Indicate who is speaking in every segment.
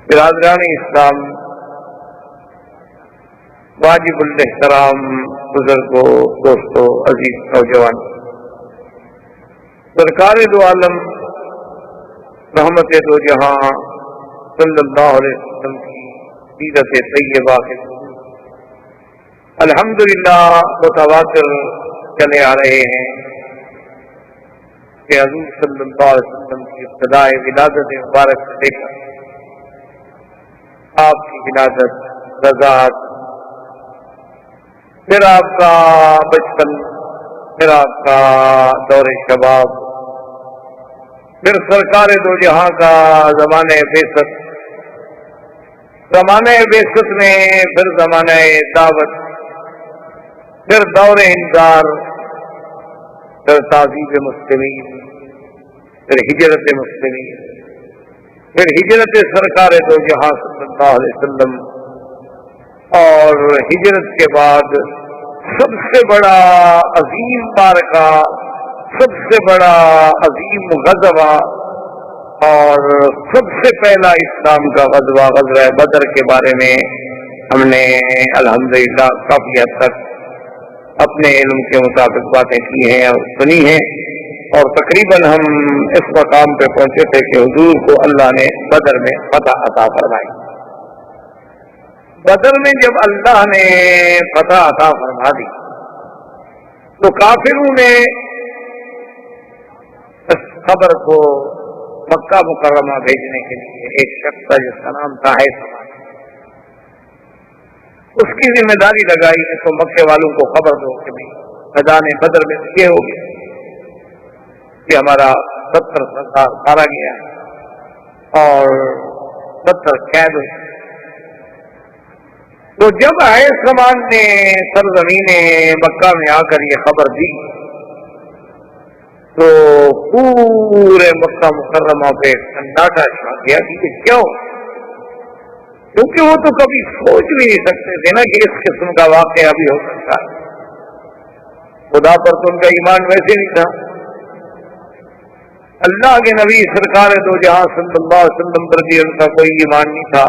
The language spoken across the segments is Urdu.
Speaker 1: برادران اسلام، واجب الاحترام بزرگوں، دوستوں، عزیز نوجوان، سرکار دو عالم رحمت دو جہاں صلی اللہ علیہ وسلم کی سیرت طیبہ کے الحمدللہ متواتر چلے آ رہے ہیں کہ حضور صلی اللہ علیہ وسلم کی ابتدائے ولادت مبارک سے لے کر آپ کی ولادت، رضاعت، پھر آپ کا بچپن، پھر آپ کا دور شباب، پھر سرکار دو جہاں کا زمانہ بعثت، زمانہ بعثت میں پھر زمانہ دعوت، پھر دور انذار، پھر تعذیب مسلمین، پھر ہجرت مسلمین، پھر ہجرت سرکار دو جہاں صلی اللہ علیہ وسلم، اور ہجرت کے بعد سب سے بڑا عظیم معرکہ، سب سے بڑا عظیم غزوہ اور سب سے پہلا اسلام کا غزوہ، غزوہ بدر کے بارے میں ہم نے الحمدللہ کافی حد تک اپنے علم کے مطابق باتیں کی ہیں اور سنی ہیں، اور تقریباً ہم اس مقام پہ پہنچے تھے کہ حضور کو اللہ نے بدر میں فتح عطا فرمائی۔ بدر میں جب اللہ نے فتح عطا فرما دی تو کافروں نے اس خبر کو مکہ مکرمہ بھیجنے کے لیے ایک شخص تھا جس کا نام تھا اس کی ذمہ داری لگائی کہ تو مکے والوں کو خبر دو کہ میدان بدر میں یہ ہو گیا کہ ہمارا 70 سردار مارا گیا اور 70 قید ہوئے۔ تو جب سامان نے سرزمین مکہ میں آ کر یہ خبر دی تو پورے مکہ مکرمہ پہ سناٹا چھا گیا کہ کیوں، کیونکہ وہ تو کبھی سوچ بھی نہیں سکتے تھے نا کہ اس قسم کا واقعہ بھی ہو سکتا ہے۔ خدا پر تو ان کا ایمان ویسے نہیں تھا۔ اللہ کے نبی سرکار دو جہاں صلی اللہ علیہ وسلم پر بھی ان کا کوئی ایمان نہیں تھا۔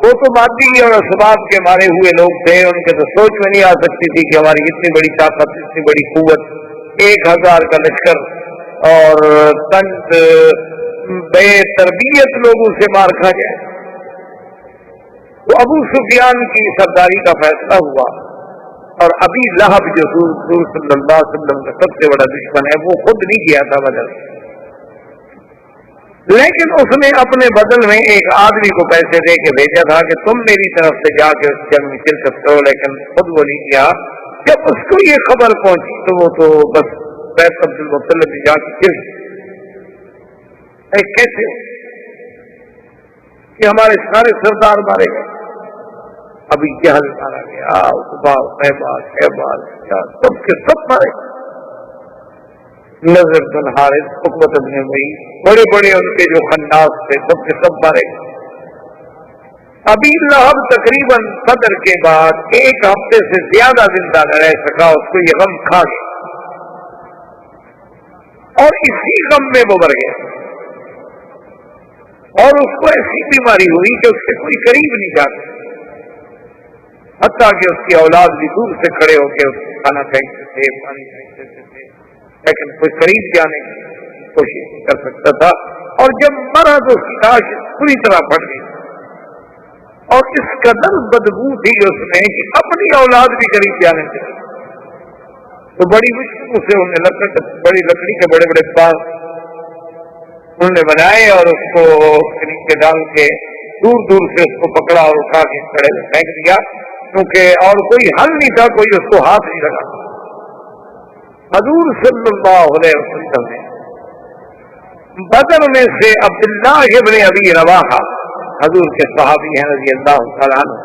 Speaker 1: وہ تو مادی اور اسباب کے مارے ہوئے لوگ تھے، ان کے تو سوچ میں نہیں آ سکتی تھی کہ ہماری اتنی بڑی طاقت، اتنی بڑی قوت، 1000 کا لشکر اور تنت بے تربیت لوگوں سے مار کھا جائے۔ تو ابو سفیان کی سرداری کا فیصلہ ہوا، اور ابی لہب جو حضور صلی اللہ علیہ وسلم کا سب سے بڑا دشمن ہے وہ خود نہیں گیا تھا بدر، لیکن اس نے اپنے بدل میں ایک آدمی کو پیسے دے کے بھیجا تھا کہ تم میری طرف سے جا کے اس جنگ میں شرکت کرو، لیکن خود وہ نہیں کیا۔ جب اس کو یہ خبر پہنچی تو وہ تو بس بیت عبد المطلب جا کے گر کیسے کہ ہمارے سارے سردار مارے گئے، ابھی جہل مارا گیا، شہباز سب کے سب مارے گئے، نظر بن حارث، عقبۃ بن ابی، بڑے بڑے ان کے جو خناس تھے سب کے سب مارے گئے۔ ابی لہب تقریباً بدر کے بعد 1 ہفتے سے زیادہ زندہ نہ رہ سکا، اس کو یہ غم کھا گیا اور اسی غم میں وہ مر گیا، اور اس کو ایسی بیماری ہوئی کہ اس سے کوئی قریب نہیں جاتا، حتیٰ کہ اس کی اولاد بھی دور سے کھڑے ہو کے اس کو کھانا پھینکتے تھے، پانی پھینکتے تھے، لیکن کوئی قریب جانے کی کوشش نہیں کر سکتا تھا۔ اور جب مرا تو اس کی لاش پوری طرح پھٹ گئی، اور اس قدر بدبو تھی اس میں کہ اپنی اولاد بھی قریب جانے سے تو بڑی مشکل سے انہوں نے بڑی لکڑی کے بڑے بڑے پاس انہوں نے بنائے اور اس کو نیچے ڈال کے دور دور سے اس کو پکڑا اور اٹھا کے کڑے میں پھینک دیا، کیونکہ اور کوئی حل نہیں تھا، کوئی اس کو ہاتھ نہیں لگا۔ حضور صلی اللہ علیہ وسلم نے بدر میں سے عبداللہ ابن ابی رواحہ، حضور کے صحابی ہیں رضی اللہ تعالیٰ عنہ،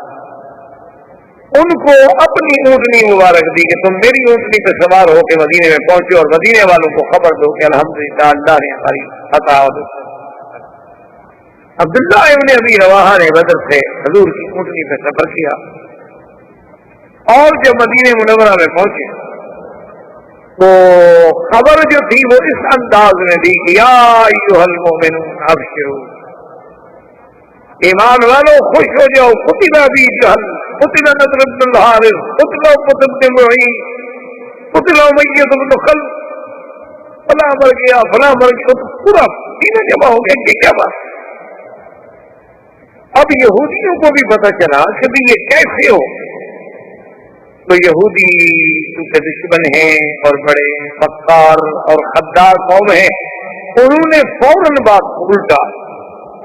Speaker 1: ان کو اپنی اونٹنی مبارک دی کہ تم میری اونٹنی پہ سوار ہو کے مدینے میں پہنچو اور مدینے والوں کو خبر دو کہ الحمدللہ اللہ نے ہماری فتح اور عبداللہ ابن ابی رواحہ نے بدر سے حضور کی اونٹنی پہ سفر کیا، اور جب مدینہ منورہ میں پہنچے تو خبر جو تھی وہ اس انداز میں دی کہ یا ایھا المؤمنون ابشروا، ایمان والوں خوش ہو جاؤ، قتل ابی جہل، قتل نضر بن الحارث، قتل قتل بن معین، قتل امیہ بن خلف، فلاں مر گیا فلاں مر گیا، تو پورا سینہ جمع ہو گیا کہ کیا بات۔ اب یہودیوں کو بھی پتہ چلا کہ بھی یہ کیسے ہو، تو یہودی کیونکہ دشمن ہیں اور بڑے فقار اور خدار قوم ہیں، انہوں نے فوراً بات الٹا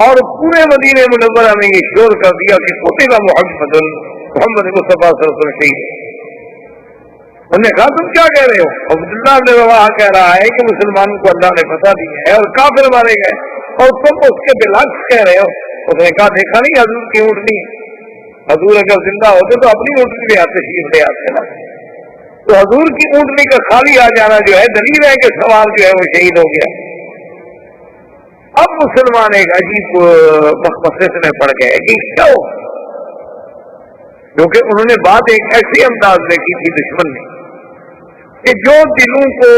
Speaker 1: اور پورے مدینہ منورہ میں یہ شور کر دیا کہ قتل محمد مصطفیٰ صلی اللہ علیہ وسلم شہید۔ انہوں نے کہا تم کیا کہہ رہے ہو؟ عبداللہ بن رواحہ کہہ رہا ہے کہ مسلمانوں کو اللہ نے فتح دی ہے اور کافر مارے گئے اور تم اس کے بالعکس کہہ رہے ہو۔ اس نے کہا دیکھا نہیں حضور کی اونٹنی، حضور اگر زندہ ہوتے تو اپنی اونٹنی لے آتے، تشریف لے آتے نا، تو حضور کی اونٹنی کا خالی آ جانا جو ہے دلیل ہے کہ سوال جو ہے وہ شہید ہو گیا۔ اب مسلمان ایک عجیب مقصد میں پڑ گئے کہ کیوں، کیونکہ انہوں نے بات ایک ایسی انداز میں کی تھی دشمن نے کہ جو دلوں کو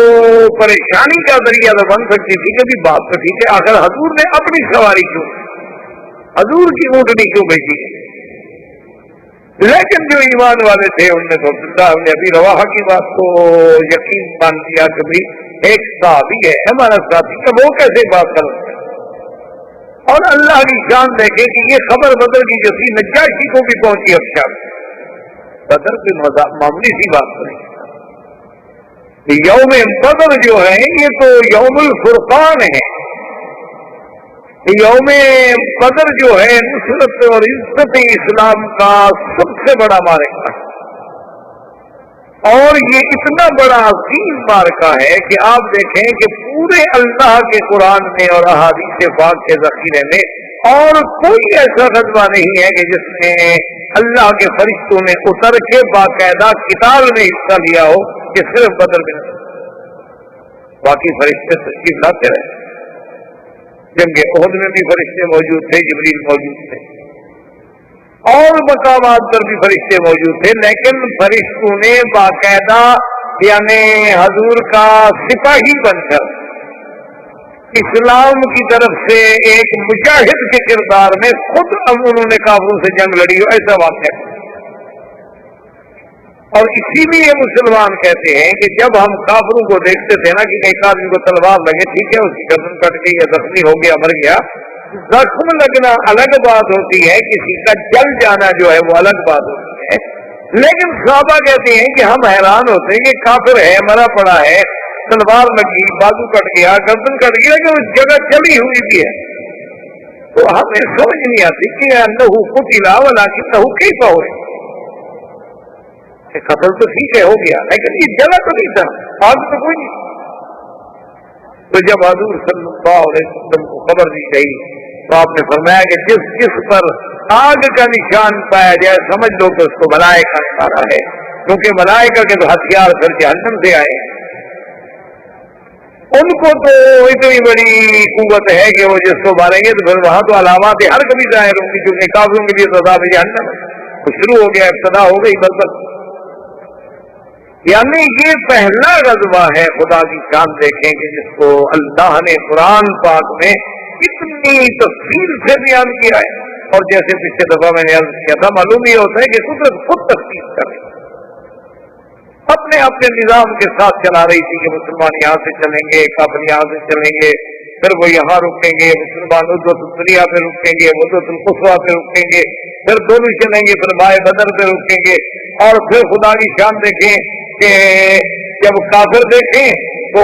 Speaker 1: پریشانی کا ذریعہ تو بن سکتی تھی کہ بھی بات تو ٹھیک ہے، آخر حضور نے اپنی سواری کیوں، حضور کی اونٹنی کیوں بھیجی؟ لیکن جو ایمان والے تھے انہوں نے تو عبداللہ بن ابی رواحہ کی بات کو یقین مان لیا کہ بھائی ایک صحابی ہے ہمارا ساتھی کا، وہ کیسے بات کر سکتا ہے؟ اور اللہ کی شان دیکھے کہ یہ خبر بدر کی جو تھی نجاشی کو بھی پہنچی، اچھا بدر کی معمولی سی بات نہیں، یوم بدر جو ہے یہ تو یوم الفرقان ہے، یوم بدر جو ہے نصرت اور عزت اسلام کا سب سے بڑا معرکہ، اور یہ اتنا بڑا عظیم معرکہ ہے کہ آپ دیکھیں کہ پورے اللہ کے قرآن میں اور احادیث پاک کے ذخیرے میں اور کوئی ایسا غزوہ نہیں ہے کہ جس میں اللہ کے فرشتوں نے اتر کے باقاعدہ کتاب میں حصہ لیا ہو کہ صرف بدر میں، باقی فرشتے تشریف لاتے رہے۔ جنگ احد میں بھی فرشتے موجود تھے، جبریل موجود تھے، اور مقامات پر بھی فرشتے موجود تھے، لیکن فرشتوں نے باقاعدہ یعنی حضور کا سپاہی بن کر اسلام کی طرف سے ایک مجاہد کے کردار میں خود اب انہوں نے کافروں سے جنگ لڑی ہو، ایسا واقعہ۔ اور اسی لیے مسلمان کہتے ہیں کہ جب ہم کافروں کو دیکھتے تھے نا کہ ایک آدمی کو تلوار لگے، ٹھیک ہے اس کی گردن کٹ گئی یا زخمی ہو گیا مر گیا، زخم لگنا الگ بات ہوتی ہے، کسی کا جل جانا جو ہے وہ الگ بات ہوتی ہے، لیکن صحابہ کہتے ہیں کہ ہم حیران ہوتے ہیں کہ کافر ہے، مرا پڑا ہے، تلوار لگی، بازو کٹ گیا، گردن کٹ گیا، لیکن اس جگہ چلی ہوئی بھی ہے، تو ہمیں سمجھ نہیں آتی کہ انہو قتل ولکنہ کیف ہو، قتل تو ٹھیک ہے ہو گیا لیکن یہ جگہ تو نہیں تھا، آگ تو کوئی نہیں۔ تو جب حضور صلی اللہ علیہ وسلم کو خبر دی گئی تو آپ نے فرمایا کہ جس جس پر آگ کا نشان پایا جائے سمجھ لو کہ اس کو ملائکہ نے مارا ہے، کیونکہ ملائکہ کے تو ہتھیار پھر جہنم سے آئے، ان کو تو اتنی بڑی قوت ہے کہ وہ جس کو ماریں گے تو پھر وہاں تو علامات ہر کبھی ظاہر ہوں گی، کیونکہ کافروں کے لیے تو عذاب جہنم تو شروع ہو گیا، ابتدا ہو گئی بلکہ، یعنی یہ پہلا غزوہ ہے خدا کی شان دیکھیں کہ جس کو اللہ نے قرآن پاک میں اتنی تفصیل سے بیان کیا ہے، اور جیسے پچھلے دفعہ میں نے عرض کیا تھا معلوم یہ ہوتا ہے کہ قدرت خود تفصیل کر رہی اپنے نظام کے ساتھ چلا رہی تھی کہ مسلمان یہاں سے چلیں گے، کافر یہاں سے چلیں گے، پھر وہ یہاں رکیں گے، مسلمان عدوۃ الدنیا پہ رکیں گے، عدوۃ القصویٰ پہ رکیں گے، پھر دونوں چلیں گے، پھر مائے بدر پہ رکیں گے، اور پھر خدا کی شان دیکھیں کہ جب کافر دیکھیں تو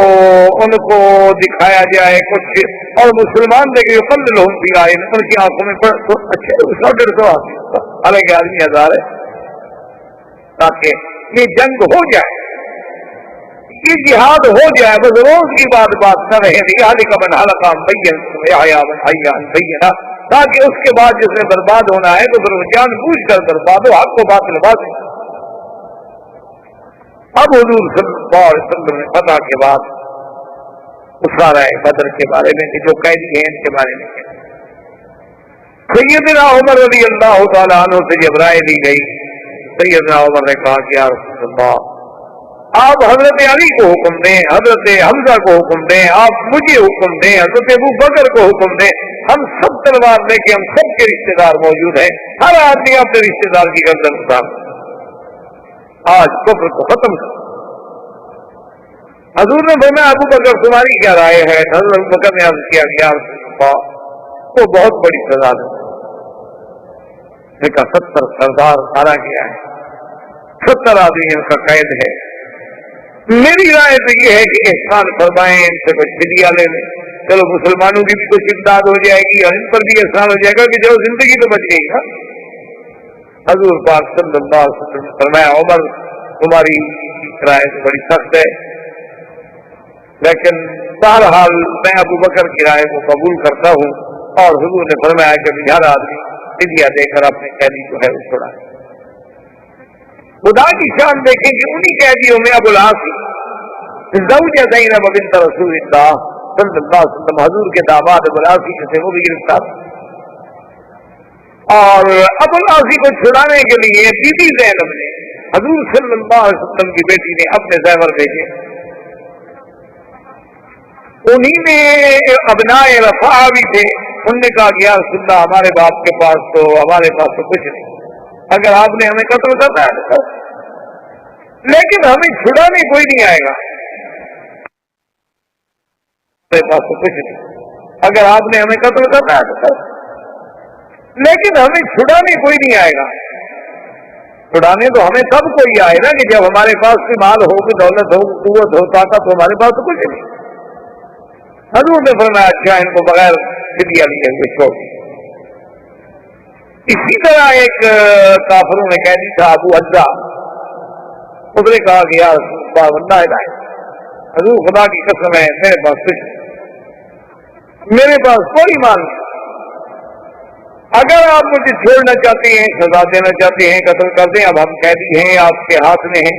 Speaker 1: ان کو دکھایا جائے کچھ، اور مسلمان دیکھیں قل لهم فی عین، ان کی آنکھوں میں تو اچھے 100-150 آدمی، حالانکہ آدمی 1000 ہے، تاکہ یہ جنگ ہو جائے، یہ جہاد ہو جائے، بس روز کی بات نہ رہے، لذالک من حلق عن بینۃ ویحییٰ من حی عن بینۃ، تاکہ اس کے بعد جس نے برباد ہونا ہے تو پھر وہ جان بوجھ کر برباد ہو، حق کو باطل باطل۔ اب حضور صلی اللہ علیہ وسلم نے فتح کے بعد اسارہ بدر کے بارے میں جو قیدی ہیں ان کے بارے میں سیدنا عمر رضی اللہ تعالیٰ عنہ سے جب رائے دی گئی، سیدنا عمر نے کہا کہ یا رسول اللہ آپ حضرت علی کو حکم دیں، حضرت حمزہ کو حکم دیں، آپ مجھے حکم دیں، حضرت ابو بکر کو حکم دیں، ہم سب تلوار لے کے ہم سب کے رشتے دار موجود ہیں، ہر آدمی اپنے رشتے دار کی گردن اٹھا، آج کفر کو ختم کر۔ حضور نے فرمایا ابو بکر تمہاری کیا رائے ہے؟ حضرت ابو بکر نے عرض کیا یا رسول اللہ وہ بہت بڑی سزا ہے، نے کہا 70 سردار مارا گیا ہے، 70 آدمیوں کا قید ہے، میری رائے تو یہ ہے کہ احسان فرمائیں، ان سے کچھ فدیہ لے لیں، چلو مسلمانوں کی بھی کچھ امداد ہو جائے گی اور ان پر بھی احسان ہو جائے گا کہ جو زندگی تو بچ گئی نا۔ حضور پاک صلی اللہ علیہ وسلم نے فرمایا عمر تمہاری رائے تو بڑی سخت ہے، لیکن بہرحال میں ابو بکر کی رائے کو قبول کرتا ہوں، اور حضور نے فرمایا کہ ہر آدمی فدیہ دے کر اپنے قیدی جو ہے وہ چھوڑا۔ خدا کی شان دیکھیں کہ انہی قیدیوں میں ابو العاص زوجہ زینب بنت رسول اللہ صلی اللہ علیہ وسلم حضور کے داماد ابو العاص سے وہ بھی گرفتار، اور ابو العاص کو چھڑانے کے لیے بی بی زینب نے حضور صلی اللہ علیہ وسلم کی بیٹی نے اپنے زیور بھیجے، انہی میں ابنائے رفاع بھی تھے، انہوں نے کہا کہ یا رسول اللہ ہمارے باپ کے پاس تو ہمارے پاس تو کچھ نہیں، اگر آپ نے ہمیں قتل کرنا ہے لیکن ہمیں چھڑانے کوئی نہیں آئے گا، ہمارے پاس تو کچھ نہیں، اگر آپ نے ہمیں قتل کرنا ہے لیکن ہمیں چھڑانے کوئی نہیں آئے گا، چھڑانے تو ہمیں سب کوئی آئے نا کہ جب ہمارے پاس کوئی مال ہو، کوئی دولت ہو، قوت ہو، طاقت ہو، ہمارے پاس تو کچھ نہیں۔ حضور نے فرمایا اچھا ان کو بغیر فدیہ لیے ہوئے چھوڑ۔ اسی طرح ایک کافروں میں قیدی تھا ابو حجہ، اس نے کہا کہ یار واللہ حضور خدا کی قسم ہے میرے پاس کچھ نہیں، میرے پاس کوئی مال نہیں، اگر آپ مجھے چھوڑنا چاہتے ہیں، سزا دینا چاہتے ہیں، قتل کر دیں، اب ہم قیدی ہیں آپ کے ہاتھ میں ہیں،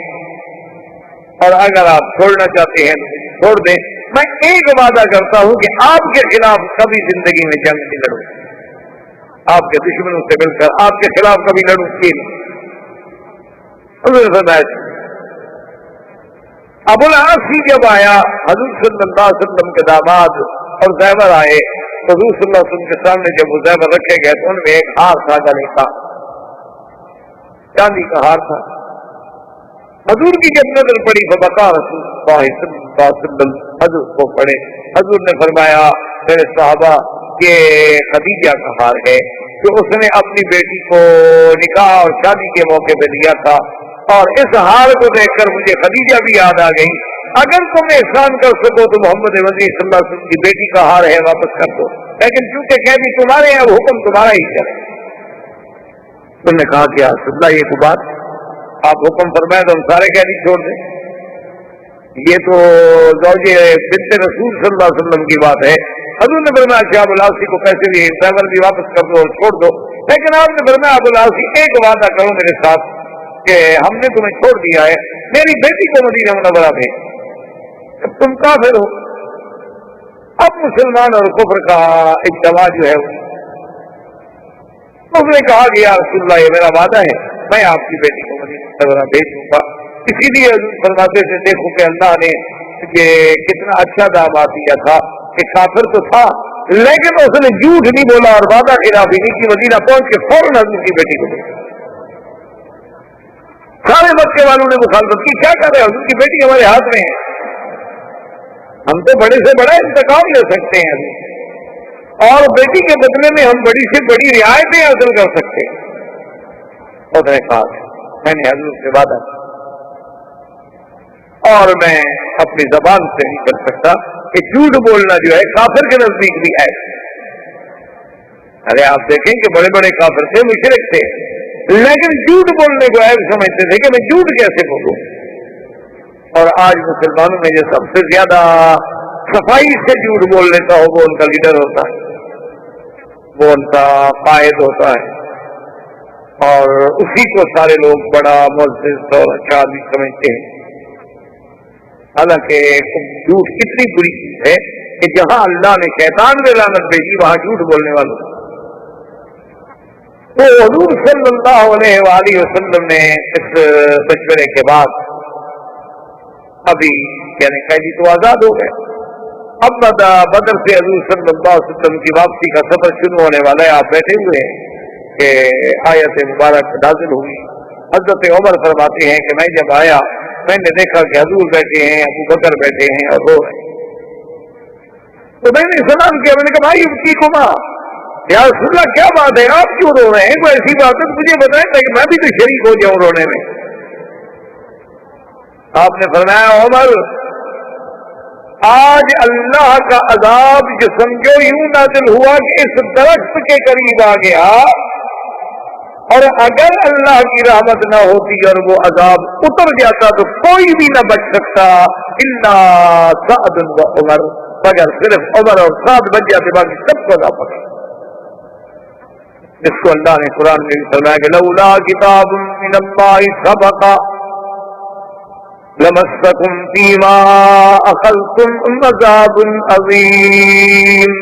Speaker 1: اور اگر آپ چھوڑنا چاہتے ہیں تو چھوڑ دیں، میں ایک وعدہ کرتا ہوں کہ آپ کے خلاف کبھی زندگی میں جنگ نہیں لڑوں، آپ کے دشمنوں سے مل کر آپ کے خلاف کبھی لڑوں گی نہیں۔ ابو العاص جب آیا حضور صلی اللہ علیہ وسلم کے داماد اور زیور آئے تو حضور صلی اللہ علیہ وسلم کے سامنے جب وہ زیور رکھے گئے تو ان میں ایک ہار تھا گلے کا، چاندی کا ہار تھا۔ حضور کی جب نظر پڑی فبکا رسول اللہ صلی اللہ علیہ وسلم، حضور کو پڑے، حضور نے فرمایا میرے صحابہ یہ خدیجہ کا ہار ہے جو اس نے اپنی بیٹی کو نکاح اور شادی کے موقع پہ دیا تھا، اور اس ہار کو دیکھ کر مجھے خدیجہ بھی یاد آ گئی، اگر تم احسان کر سکو تو محمد وزیر صلی اللہ علیہ وسلم کی بیٹی کا ہار ہے واپس کر دو، لیکن چونکہ قیدی تمہارے ہیں اب حکم تمہارا ہی چلے۔ تم نے کہا کہ رسول اللہ یہ تو بات آپ حکم فرمائے تو ہم سارے قیدی چھوڑ دیں، یہ تو زوجہ بنت رسول صلی اللہ علیہ وسلم کی بات ہے۔ حضور نے فرمایا کہ ابو العاص کو پیسے بھی ڈرائیور بھی واپس کر دو اور چھوڑ دو، لیکن آپ نے فرمایا ابو العاص ایک وعدہ کرو میرے ساتھ کہ ہم نے تمہیں چھوڑ دیا ہے، میری بیٹی کو مدینہ منورہ بھیج، تم کافر ہو، اب مسلمان اور کفر کا اجتماع جو ہے اس نے کہا کہ یا رسول اللہ یہ میرا وعدہ ہے میں آپ کی بیٹی کو مدینہ منورہ بھیج دوں گا۔ اسی لیے حضور فرماتے تھے دیکھو کہ اللہ نے یہ کتنا اچھا داماد دیا تھا کہ کافر تو تھا لیکن اس نے جھوٹ نہیں بولا اور وعدہ خلافی نہیں کی، مدینہ پہنچ کے فوراً حضور کی بیٹی کو بھیجا۔ سارے مکے والوں نے مخالفت کی، کیا کر رہے حضور کی بیٹی ہمارے ہاتھ میں ہے، ہم تو بڑے سے بڑا انتقام لے سکتے ہیں اور بیٹی کے بدلے میں ہم بڑی سے بڑی رعایتیں حاصل کر سکتے ہیں۔ اس نے کہا میں نے حضور سے وعدہ اور میں اپنی زبان سے نہیں کر سکتا کہ جھوٹ بولنا جو ہے کافر کے نزدیک بھی ہے۔ ارے آپ دیکھیں کہ بڑے بڑے کافر تھے، مشرک تھے، لیکن جھوٹ بولنے کو عیب سمجھتے تھے کہ میں جھوٹ کیسے بولوں۔ اور آج مسلمانوں میں جو سب سے زیادہ صفائی سے جھوٹ بول لیتا ہو وہ ان کا لیڈر ہوتا ہے، وہ ان کا قائد ہوتا ہے، اور اسی کو سارے لوگ بڑا معزز اور اچھا آدمی سمجھتے ہیں۔ حالانکہ جھوٹ اتنی بری چیز ہے کہ جہاں اللہ نے شیطان میں لعنت بھیجی وہاں جھوٹ بولنے والوں تو حضور صلی اللہ علیہ وآلہ وسلم نے اس مشورے کے بعد ابھی یعنی قیدی تو آزاد ہو گئے، اب بدر سے حضور صلی اللہ علیہ وسلم کی واپسی کا سفر شروع ہونے والا ہے. آپ بیٹھے ہوئے ہیں کہ آیت مبارک نازل ہوئی. حضرت عمر فرماتے ہیں کہ میں جب آیا میں نے دیکھا کہ حضور بیٹھے ہیں, ابو بکر بیٹھے ہیں اور رو رہے ہیں. تو میں نے سلام کیا, میں نے کہا بھائی کی کما یا رسول اللہ کیا بات ہے, آپ کیوں رو رہے ہیں؟ کوئی ایسی بات ہے مجھے بتائیں تاکہ میں بھی تو شریک ہو جاؤں رونے میں. آپ نے فرمایا عمر آج اللہ کا عذاب جو سمجھو یوں نازل ہوا کہ اس درخت کے قریب آ گیا, اور اگر اللہ کی رحمت نہ ہوتی اور وہ عذاب اتر جاتا تو کوئی بھی نہ بچ سکتا الا سعد و عمر, مگر صرف عمر اور سعد بچ جاتے, باقی سب کو عذاب پکڑا. جس کو اللہ نے قرآن میں بھی فرمایا کہ لولا کتاب من اللہ سبق لمسکم فیما اخذتم عذاب عظیم.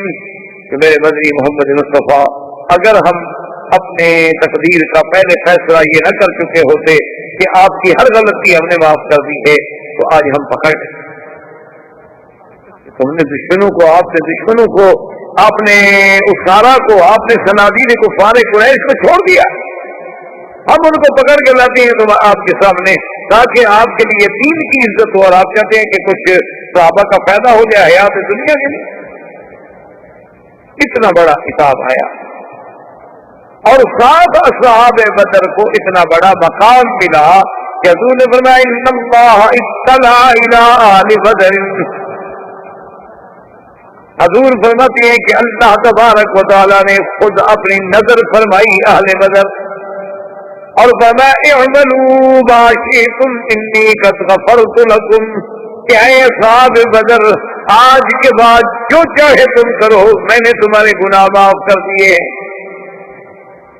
Speaker 1: کہ میرے مدنی محمد مصطفیٰ اگر ہم اپنے تقدیر کا پہلے فیصلہ یہ نہ کر چکے ہوتے کہ آپ کی ہر غلطی ہم نے معاف کر دی ہے تو آج ہم پکڑ گئے. تم نے دشمنوں کو, آپ نے دشمنوں کو, آپ نے اسارا کو, آپ نے صنادید کفار قریش کو چھوڑ دیا. ہم ان کو پکڑ کے لاتے ہیں تو آپ کے سامنے تاکہ آپ کے لیے دین کی عزت ہو, اور آپ کہتے ہیں کہ کچھ صحابہ کا فائدہ ہو جائے حیات دنیا کے لیے. اتنا بڑا خطاب آیا اور ساتھ اصحاب بدر کو اتنا بڑا مقام ملا کہ حضور نے فرمایا ان اللہ اطلع الی اہل بدر. حضور فرماتے ہیں کہ اللہ تبارک و تعالی نے خود اپنی نظر فرمائی اہل بدر اور فرمایا اعملوا ما شئتم انی قد غفرت لکم, کہ اے اصحاب بدر آج کے بعد جو چاہے تم کرو, میں نے تمہارے گناہ معاف کر دیے.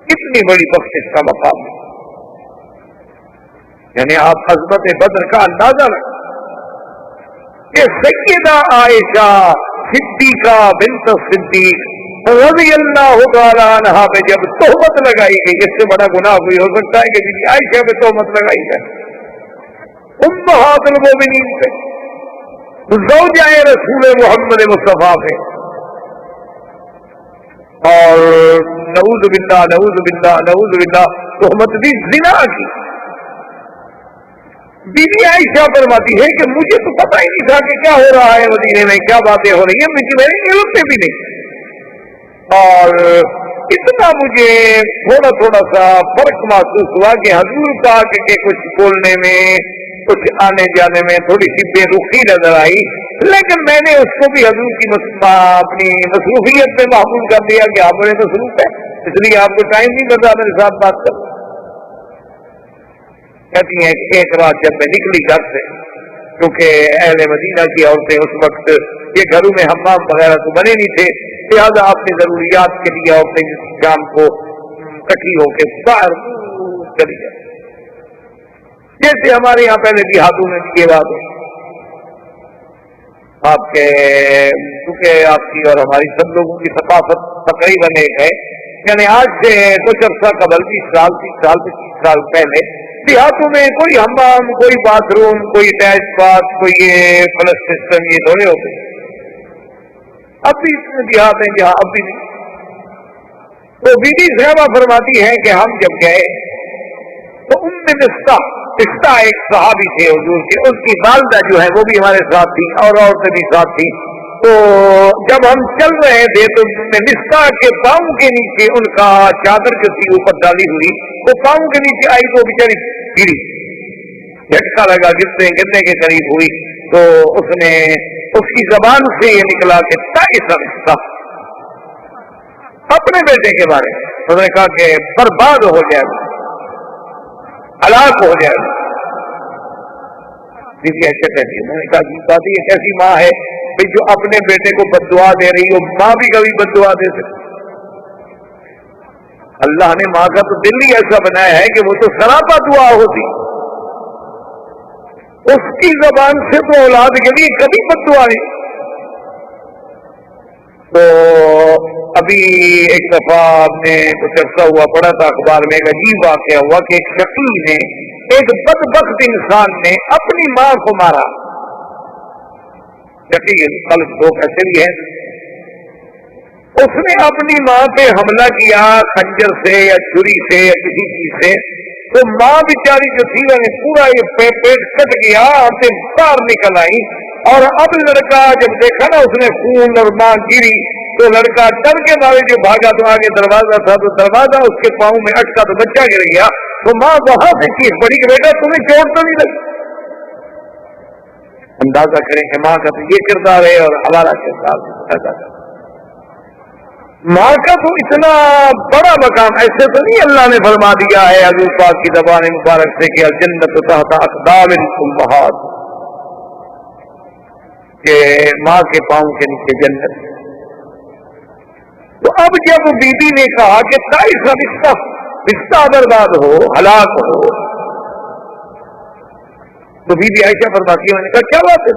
Speaker 1: کتنی بڑی بخشش کا مقام, یعنی آپ عظمت بدر کا اندازہ رکھیں کہ سیدہ عائشہ صدیقہ بنت صدیق رضی اللہ تعالی عنہا پہ جب تہمت لگائی گئی, اس سے بڑا گناہ کوئی ہو سکتا ہے کہ بی بی عائشہ پہ تہمت لگائی ہے, امہات المومنین پہ, زوجہ رسول محمد مصطفیٰ پہ, اور نعوذ باللہ نعوذ باللہ نعوذ باللہ تہمت بھی زنا کی. بی بی عائشہ فرماتی ہے کہ مجھے تو پتہ ہی نہیں تھا کہ کیا ہو رہا ہے مدینے میں, کیا باتیں ہو رہی ہیں, مجھے میری علم میں بھی نہیں. اور اتنا مجھے تھوڑا تھوڑا سا فرق محسوس ہوا کہ حضور پاک کے کچھ بولنے میں, کچھ آنے جانے میں تھوڑی سی بے رخی نظر آئی, لیکن میں نے اس کو بھی حضور کی اپنی مصروفیت میں محفوظ کر دیا کہ آپ بڑے مصروف ہیں, اس لیے آپ کو ٹائم نہیں ملتا میرے ساتھ بات کر. کہتی ہیں کہ ایک رات جب میں نکلی گھر سے, کیونکہ اہل مدینہ کی عورتیں اس وقت یہ گھروں میں حمام وغیرہ تو بنے نہیں تھے, لہٰذا اپنی ضروریات کے لیے عورتیں شام کو اکٹھی ہو کے باہر چلی جاتی, جیسے ہمارے یہاں پہلے دیہاتوں میں بھی یہ بات ہے. آپ کے کیونکہ آپ کی اور ہماری سب لوگوں کی ثقافت تقریباً ایک ہے, یعنی آج سے کچھ عرصہ قبل 20 سال 30 سال 25 سال پہلے دیہاتوں میں کوئی حمام, کوئی باتھ روم, کوئی اٹیچ باتھ, کوئی یہ فلش سسٹم, یہ تھوڑے ہوتے. اب بھی اس میں دیہات ہیں جہاں اب بھی نہیں. تو بی بی صاحبہ فرماتی ہیں کہ ہم جب گئے تو مستہ ایک صحابی تھے حضور کے, اس کی والدہ جو ہے وہ بھی ہمارے ساتھ تھی اور عورتیں بھی ساتھ تھی. تو جب ہم چل رہے تھے تو مستہ کے پاؤں کے نیچے ان کا چادر جو تھی اوپر ڈالی ہوئی وہ پاؤں کے نیچے آئی تو بیچاری گری, جھٹکا لگا, گرنے کے قریب ہوئی. تو اس نے اس کی زبان سے یہ نکلا کہ رشتہ اپنے بیٹے کے بارے میں اس نے کہا کہ برباد ہو جائے, ہلاک ہو جائے. ایسے کہتی ہے, میں نے کہا بات یہ کیسی ماں ہے جو اپنے بیٹے کو بد دعا دے رہی ہو, ماں بھی کبھی بد دعا دے سکتی. اللہ نے ماں کا تو دل ہی ایسا بنایا ہے کہ وہ تو سراپا دعا ہوتی, اس کی زبان سے تو اولاد کے لیے کبھی بد دعا نہیں. تو ابھی ایک دفعہ آپ نے کچھ عرصہ ہوا پڑا تھا اخبار میں, ایک عجیب واقعہ ہوا کہ ایک شقی نے, ایک بدبخت انسان نے اپنی ماں کو مارا. یقین قلب دو ایسے بھی ہیں. اس نے اپنی ماں پہ حملہ کیا خنجر سے یا چھری سے یا کسی چیز سے، تو ماں بیچاری جو تھی وہ پورا یہ پیٹ کٹ گیا، آنتیں باہر نکل آئی. اور اب لڑکا جب دیکھا نا اس نے خون اور ماں گری، تو لڑکا ڈر کے مارے جو بھاگا تو آگے دروازہ تھا، تو دروازہ اس کے پاؤں میں اٹکا تو بچہ گر گیا. تو ماں وہاں سے چیخ پڑی کہ بیٹا تمہیں چوٹ تو نہیں لگی. اندازہ کریں کہ ماں کا تو یہ کردار ہے اور ہمارا کردار. ماں کا تو اتنا بڑا مقام ایسے تو نہیں اللہ نے فرما دیا ہے حضور پاک کی زبان مبارک سے کہ الجنت تحت اقدام الامہات، کہ ماں کے پاؤں کے نیچے جنت. تو اب جب بی بی نے کہا کہ تائیسا رشتہ برباد ہو، ہلاک ہو، تو بی بی عائشہ فرماتی ہے، میں نے کہا کیا بات ہے،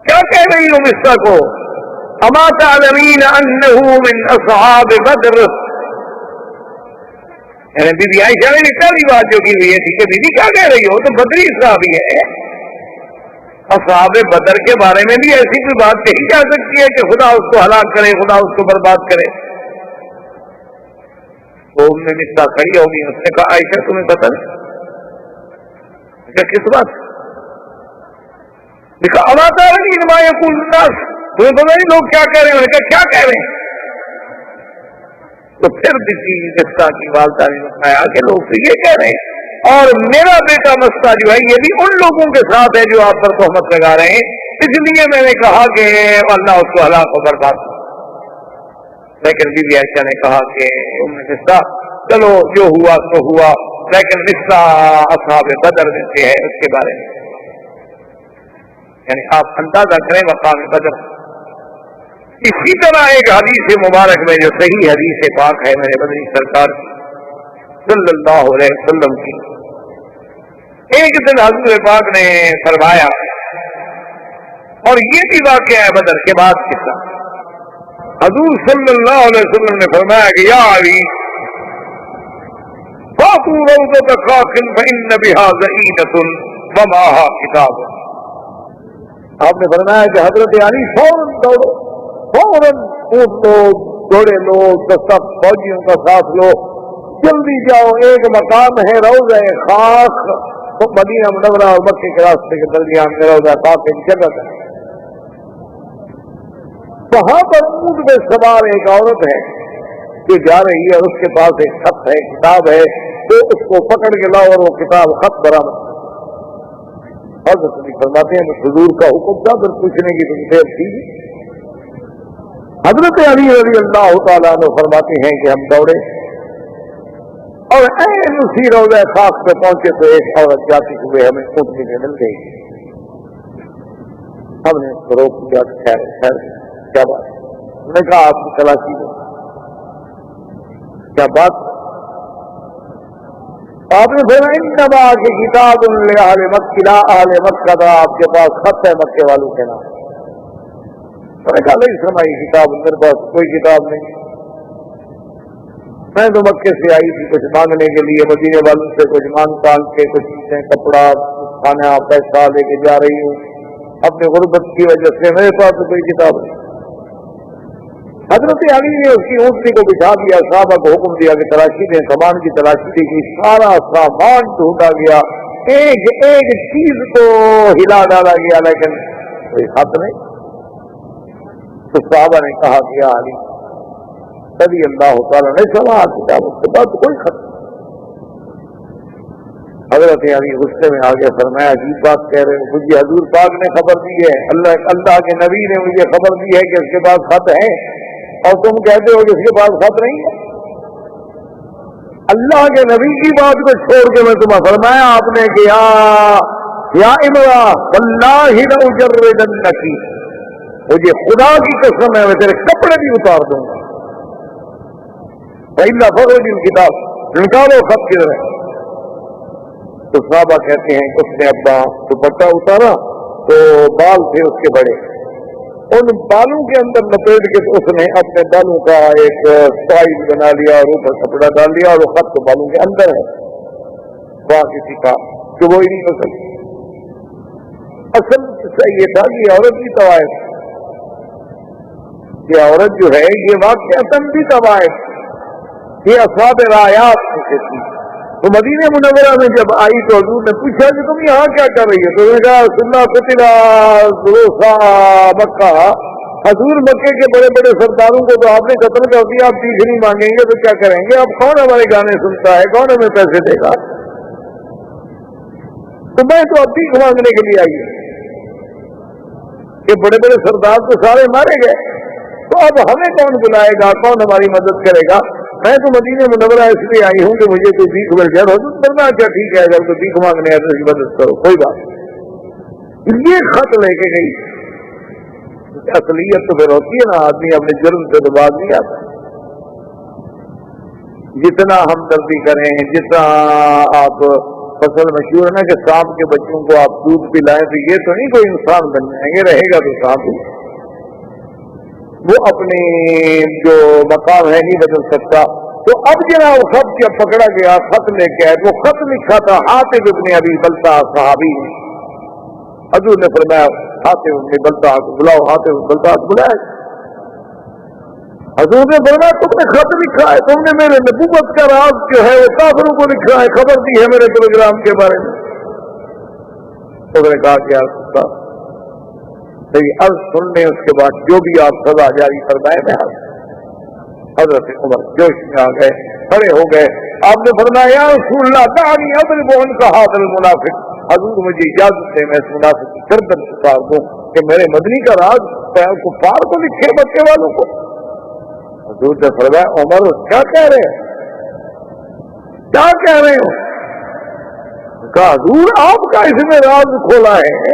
Speaker 1: کیا کہہ رہی ہوں مصطفیٰ کو؟ اما تعلمین انہ من اصحاب بدر. یعنی بی بی عائشہ نے پہلی بات جو کی ہوئی ہے ٹھیک ہے، بی بی کیا کہہ رہی ہو، تو بدری صحابی ہے. اصحاب بدر کے بارے میں بھی ایسی کوئی بات کہی جا سکتی ہے کہ خدا اس کو ہلاک کرے، خدا اس کو برباد کرے؟ تو ام مصطفیٰ کھڑی ہوگی، اس نے کہا عائشہ تمہیں پتہ نہیں کس بات؟ دیکھا اما تعلمین ما یقول الناس، تمہیں پتہ نہیں لوگ کیا کہہ رہے ہیں؟ کہا کیا کہہ رہے ہیں؟ تو پھر بھی مصطفیٰ کی والدہ نے بتایا کہ لوگ تو یہ کہہ رہے ہیں، اور میرا بیٹا مصطفیٰ جو ہے یہ بھی ان لوگوں کے ساتھ ہے جو آپ پر تہمت لگا رہے ہیں، اس لیے میں نے کہا کہ اللہ اس کو ہلاک و برباد. لیکن بی بی عائشہ نے کہا کہ ام مصطفیٰ چلو جو ہوا تو ہوا، لیکن مصطفیٰ اصحاب بدر میں سے ہے، اس کے بارے میں یعنی آپ اندازہ کریں مقام بدر. اسی طرح ایک حدیث مبارک میں جو صحیح حدیث پاک ہے میرے بدری سرکار صلی اللہ علیہ وسلم کی، ایک دن حضور پاک نے فرمایا، اور یہ بھی واقعہ ہے بدر کے بعد قصہ، حضور صلی اللہ علیہ وسلم نے فرمایا کہ یا علی فاتوا روضۃ خاخ فإن بها زئینۃ ومعها کتاب. آپ نے فرمایا کہ حضرت علی فوراً دوڑو، فوراً اونٹ لو، گھوڑے لو، سب فوجیوں کا ساتھ لو، جلدی جاؤ، ایک مقام ہے روضہ خاخ، تو مدینہ منورہ اور مکے کے راستے کے درمیان میں روضہ خاخ ایک جگہ ہے، وہاں پر اونٹ میں سوار ایک عورت ہے جو جا رہی ہے، اور اس کے پاس ایک خط ہے، کتاب ہے، تو اس کو پکڑ کے لاؤ اور وہ کتاب خط برآمد. حضرت علی فرماتے ہیں حضور کا حکم تھا، پھر پوچھنے کی تو دیر تھی. حضرت علی رضی اللہ تعالیٰ عنہ فرماتے ہیں کہ ہم دوڑے اور عین اسی روضہ خاص پہ پہنچے تو ایک عورت جاتی ہوئے ہمیں اونٹنی میں مل گئی. ہم نے اس کو روک دیا، خیر خیر کیا بات؟ انہوں نے کہا آپ کی تلاشی دو، کیا بات؟ آپ نے فرمایا انما کی کتاب لأہل مکہ، اہل مکہ کا آپ کے پاس خط ہے مکے والوں کے نام. میں نے کہا نہیں سمائی کتاب، میرے پاس کوئی کتاب نہیں، میں تو مکے سے آئی تھی کچھ مانگنے کے لیے، مدینے والوں سے کچھ مانگ کے کچھ چیزیں، کپڑا، کھانا، پیسہ لے کے جا رہی ہوں، اپنے غربت کی وجہ سے میرے پاس تو کوئی کتاب نہیں. حضرت علی نے اس کی اونٹنی کو بچھا دیا، صحابہ کو حکم دیا کہ تلاشی دیں، سامان کی تلاشی دی گئی، سارا سامان ڈھونڈا گیا، ایک ایک چیز کو ہلا ڈالا گیا، لیکن کوئی خط نہیں. تو صحابہ نے کہا کہ یا علی رضی اللہ تعالیٰ نے سما کتاب، اس کے بعد کوئی خط نہیں. حضرت علی غصے میں آگے فرمایا عجیب بات کہہ رہے ہیں، مجھے حضور پاک نے خبر دی ہے، اللہ کے نبی نے مجھے خبر دی ہے کہ اس کے پاس خط ہے، اور تم کہتے ہو کہ اس کے پاس خط نہیں ہے. اللہ کے نبی کی بات کو چھوڑ کے میں تمہیں فرمایا آپ نے کہ یا امرا واللہ لأجردنک، مجھے خدا کی قسم ہے میں تیرے کپڑے بھی اتار دوں گا. فإلا فخرج الکتاب، نکالو خط کدھر ہے. تو صحابہ کہتے ہیں اس نے ابا دوپٹہ اتارا تو بال تھے اس کے بڑے، ان بالوں کے اندر لپیٹ کے اس نے اپنے بالوں کا ایک سائز بنا لیا اور اوپر کپڑا ڈال دیا، اور وہ خط تو بالوں کے اندر ہے، وہاں کسی کا کہ وہ ہی نہیں ہو سکتی. اصل قصہ یہ تھا کہ عورت کی طوائف، یہ عورت جو ہے یہ واقعتاً بھی طوائف، یہ اصحاب رایات میں سے تھی۔ تو مدینہ منورہ میں جب آئی تو حضور نے پوچھا کہ تم یہاں کیا کر رہی ہے؟ تو انہوں نے کہا سننا قتلا دروسا مکہ، حضور مکے کے بڑے بڑے سرداروں کو تو آپ نے قتل کر دیا، آپ بھیک نہیں مانگیں گے تو کیا کریں گے؟ اب کون ہمارے گانے سنتا ہے، کون ہمیں پیسے دے گا؟ تو میں تو اب بھیک مانگنے کے لیے آئی ہوں کہ بڑے بڑے سردار تو سارے مارے گئے، تو اب ہمیں کون بلائے گا، کون ہماری مدد کرے گا؟ میں تو مدینہ منورہ اس لیے آئی ہوں کہ مجھے کوئی بھیک مل جائے۔ حضور فرمایا اچھا ٹھیک ہے، اگر کوئی بھیک مانگنے آئے تو اس کی مدد کرو، کوئی بات۔ یہ خط لے کے گئی، اصلیت تو پھر ہوتی ہے نا، آدمی اپنے جرم سے تو باز نہیں آتا۔ جتنا ہمدردی کریں، جتنا آپ فصل مشہور ہے نا کہ سانپ کے بچوں کو آپ دودھ پلائیں تو یہ تو نہیں کوئی انسان بن جائیں گے، رہے گا تو سانپ ہی، وہ اپنے جو مقام ہے نہیں بدل سکتا۔ تو اب جناب خط جب پکڑا گیا، خط لے کے آئے، وہ خط لکھا تھا حاطب ابن ابی بلتع صحابی۔ حضور نے فرمایا حاطب ابن بلتع کو بلاؤ، حاطب ابن بلتع کو بلایا۔ حضور نے فرمایا تم نے خط لکھا ہے، تم نے میرے نبوت کا راز جو ہے وہ کافروں کو لکھا ہے، خبر دی ہے میرے پروگرام کے بارے میں۔ تو نے کہا کہ آپ عرض سن لیں، اس کے بعد جو بھی آپ سزا جاری فرمائے میں حضرت عمر جوش میں آ گئے، کھڑے ہو گئے۔ آپ نے فرمایا یا رسول اللہ دعني اضرب عنق هذا المنافق، حضور مجھے اجازت دیں میں اس منافق کی گردن اتار دوں کہ میرے مدنی کا راز کفار کو لکھے، مکے والوں کو۔ حضور نے فرمایا عمر کیا کہہ رہے ہیں، کیا کہہ رہے ہو؟ کہا حضور آپ کا اس میں راز کھولا ہے،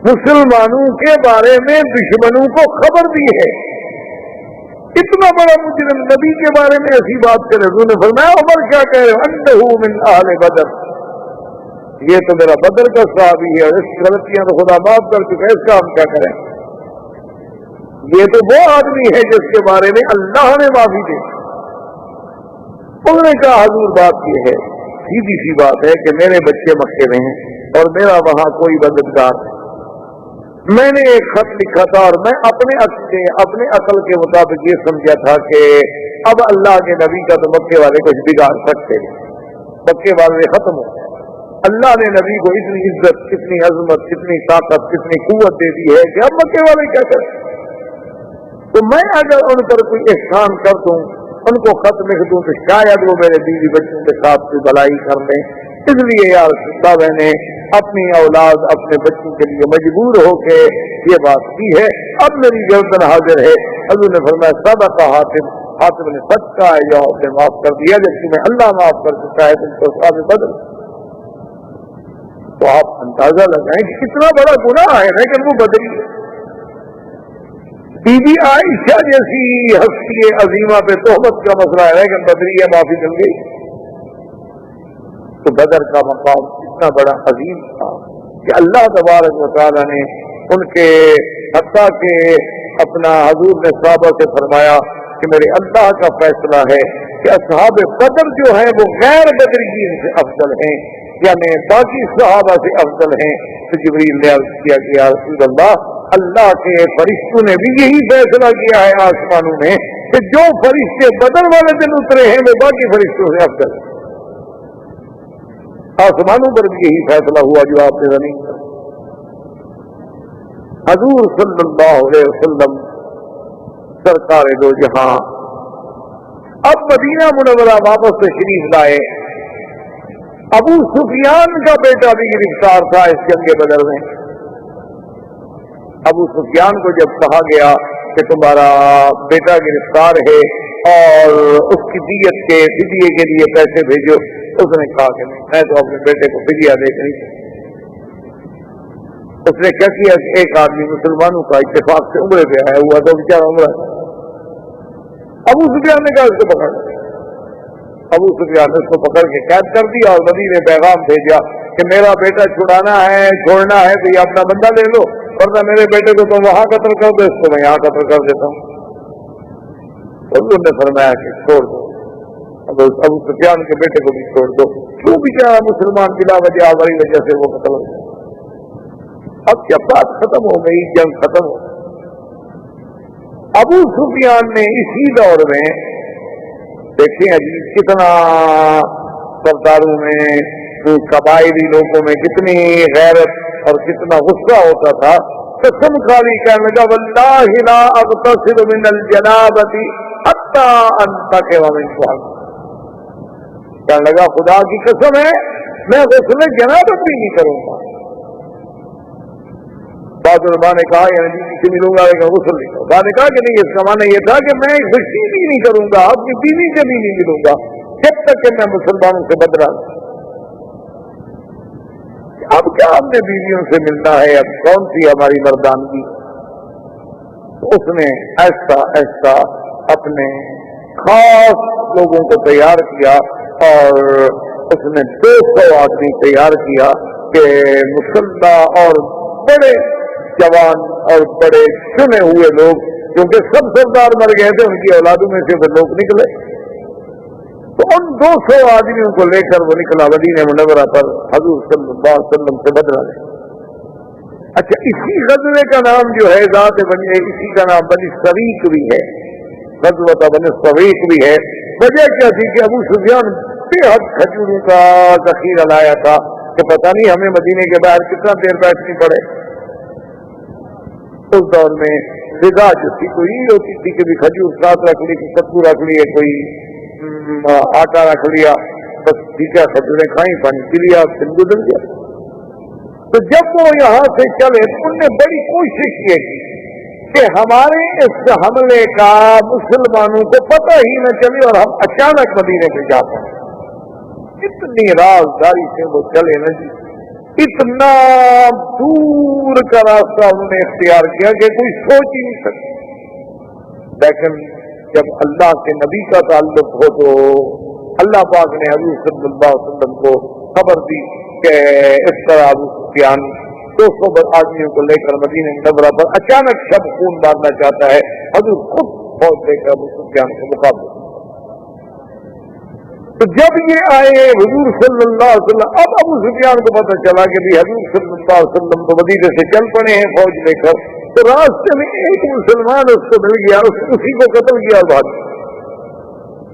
Speaker 1: مسلمانوں کے بارے میں دشمنوں کو خبر دی ہے، اتنا بڑا مجرم نبی کے بارے میں ایسی بات کرے۔ حضور نے فرمایا عمر کیا کہہ رہے ہو؟ انہ من اہل بدر، یہ تو میرا بدر کا صحابی ہے، اس کی غلطیاں تو خدا معاف کر چکا ہے، اس کا ہم کیا کریں؟ یہ تو وہ آدمی ہے جس کے بارے میں اللہ نے معافی دی۔ انہوں نے کہا حضور بات یہ ہے، سیدھی سی بات ہے کہ میرے بچے مکے میں ہیں اور میرا وہاں کوئی مددگار نہیں، میں نے ایک خط لکھا تھا اور میں اپنے عقل کے مطابق یہ سمجھا تھا کہ اب اللہ کے نبی کا تو مکے والے کچھ بگاڑ سکتے ہیں، مکے والے ختم ہو گئے، اللہ نے نبی کو اتنی عزت، اتنی عظمت، اتنی طاقت، اتنی قوت دے دی ہے کہ اب مکے والے کیا کریں؟ تو میں اگر ان پر کوئی احسان کر دوں، ان کو خط لکھ دوں تو شاید وہ میرے بیوی بچوں کے ساتھ کوئی بلائی کر لیں، اس لیے یار رسول میں نے اپنی اولاد اپنے بچوں کے لیے مجبور ہو کے یہ بات کی ہے، اب میری گردن حاضر ہے۔ حضور نے فرمایا صدق حاتم، حاتم نے سچ کہا ہے، یا آپ نے معاف کر دیا جب تمہیں اللہ معاف کر چکا ہے تم تو صاحب بدر۔ تو آپ اندازہ لگائیں کہ کتنا بڑا گناہ ہے، لیکن وہ بدری ہے۔ بی بی عائشہ جیسی ہستی عظیمہ پہ تہمت کا مسئلہ ہے لیکن بدری ہے، معافی مل گئی۔ تو بدر کا مقام اتنا بڑا عظیم تھا کہ اللہ تبارک و تعالیٰ نے ان کے حتیٰ کہ اپنا حضور نے صحابہ سے فرمایا کہ میرے اللہ کا فیصلہ ہے کہ اصحاب بدر جو ہیں وہ غیر بدریین سے افضل ہیں، یعنی باقی صحابہ سے افضل ہیں۔ تو جبریل نے عرض کیا کہ یا رسول اللہ کے فرشتوں نے بھی یہی فیصلہ کیا ہے آسمانوں میں کہ جو فرشتے بدر والے دن اترے ہیں وہ باقی فرشتوں سے افضل ہیں۔ آسمانوں پر بھی یہی فیصلہ ہوا جو آپ نے زمین پر۔ حضور صلی اللہ علیہ وسلم سرکار دو جہاں اب مدینہ منورہ واپس تشریف لائے۔ ابو سفیان کا بیٹا بھی گرفتار تھا اس جنگ بدر میں۔ ابو سفیان کو جب کہا گیا کہ تمہارا بیٹا گرفتار ہے اور اس کی دیت کے فدیے کے لیے پیسے بھیجو، اس نے کہا کہ نہیں، میں تو اپنے بیٹے کو فدیہ دے کر اس نے کیا کیا کہ ایک آدمی مسلمانوں کا اتفاق سے عمرے پہ آیا ہوا تو بیچارہ عمرہ، ابو سفیان نے کہا اس کو پکڑ۔ ابو سفیان نے اس کو پکڑ کے قید کر دیا اور نبی نے پیغام بھیجا کہ میرا بیٹا چھڑانا ہے، چھوڑنا ہے تو یہ اپنا بندہ لے لو، ورنہ میرے بیٹے کو تم وہاں قتل کر دو، اس کو میں یہاں قتل کر دیتا ہوں۔ حضور نے فرمایا کہ چھوڑ دو، ابو سفیان کے بیٹے کو بھی چھوڑ دو، کیوں بیچارہ مسلمان بلا وجہ بڑی وجہ سے وہ قتل ہو گیا۔ اب جب بات ختم ہو گئی، جنگ ختم ہو گئی، ابو سفیان نے اسی دور میں دیکھیں کتنا سرداروں میں، قبائلی لوگوں میں کتنی غیرت اور کتنا غصہ ہوتا تھا. قسم کھالی کہنے لگا واللہ لا اغتسل من الجنابۃ حتی انتقم من سؤال. کہنے لگا خدا کی قسم ہے میں غسل جنابت بھی نہیں کروں گا. بعض علماء نے کہا یعنی بیوی سے ملوں گا لیکن غسل نہیں کروں گا. بعد نے کہا کہ نہیں، اس کا معنی یہ تھا کہ میں خوشی بھی نہیں کروں گا، اپنی بیوی سے بھی نہیں ملوں گا جب تک کہ میں مسلمانوں سے بدلا. اب کیا ہم نے بیویوں سے ملنا ہے، اب کون سی ہماری مردانگی. تو اس نے ایسا ایسا اپنے خاص لوگوں کو تیار کیا اور اس نے 200 آدمی تیار کیا کہ مسلح اور بڑے جوان اور بڑے چنے ہوئے لوگ، کیونکہ سب سردار مر گئے تھے، ان کی اولادوں میں سے وہ لوگ نکلے. تو ان 200 آدمیوں کو لے کر وہ نکلا مدینہ منورہ پر حضور صلی اللہ علیہ وسلم سے بدلا لے. اچھا، اسی غزوے کا نام جو ہے ذات بنی، اسی کا نام بنی سویق بھی ہے، غزوۃ بنی سویق بھی ہے. وجہ کیا تھی کہ ابو سفیان بے حد کھجوروں کا ذخیرہ لایا تھا کہ پتہ نہیں ہمیں مدینے کے باہر کتنا دیر بیٹھنی پڑے. اس دور میں غذا جو تھی کوئی ہوتی تھی کہ بھی کھجور ساتھ رکھ لی، کدو رکھ لیے، کوئی آٹا رکھ لیا، بس ٹھیک ہے کھجوریں کھائیں، پانی پی لیا، دن گزر گیا. تو جب وہ یہاں سے چلے تو انہوں نے بڑی کوشش یہ کی کہ ہمارے اس حملے کا مسلمانوں کو پتہ ہی نہ چلے اور ہم اچانک مدینے پہ جا پائیں. اتنی رازداری سے وہ چلے نا جی، اتنا دور کا راستہ انہوں نے اختیار کیا کہ کوئی سوچ ہی نہیں سکتا. لیکن جب اللہ کے نبی کا تعلق ہو تو اللہ پاک نے حضور صلی اللہ علیہ وسلم کو خبر دی کہ اس طرح ابو سفیان 200 آدمیوں کو لے کر مدینہ منورہ پر اچانک شب خون مارنا چاہتا ہے. حضور خود فوج لے کر ابو سفیان کے مقابلے. تو جب یہ آئے حضور صلی اللہ علیہ وسلم، اب ابو سفیان کو پتہ چلا کہ بھی حضور صلی اللہ علیہ وسلم تو مدینے سے چل پڑے ہیں فوج لے کر. تو راستے میں ایک مسلمان اس کو مل گیا، اسی کو قتل کیا اور بھاگ.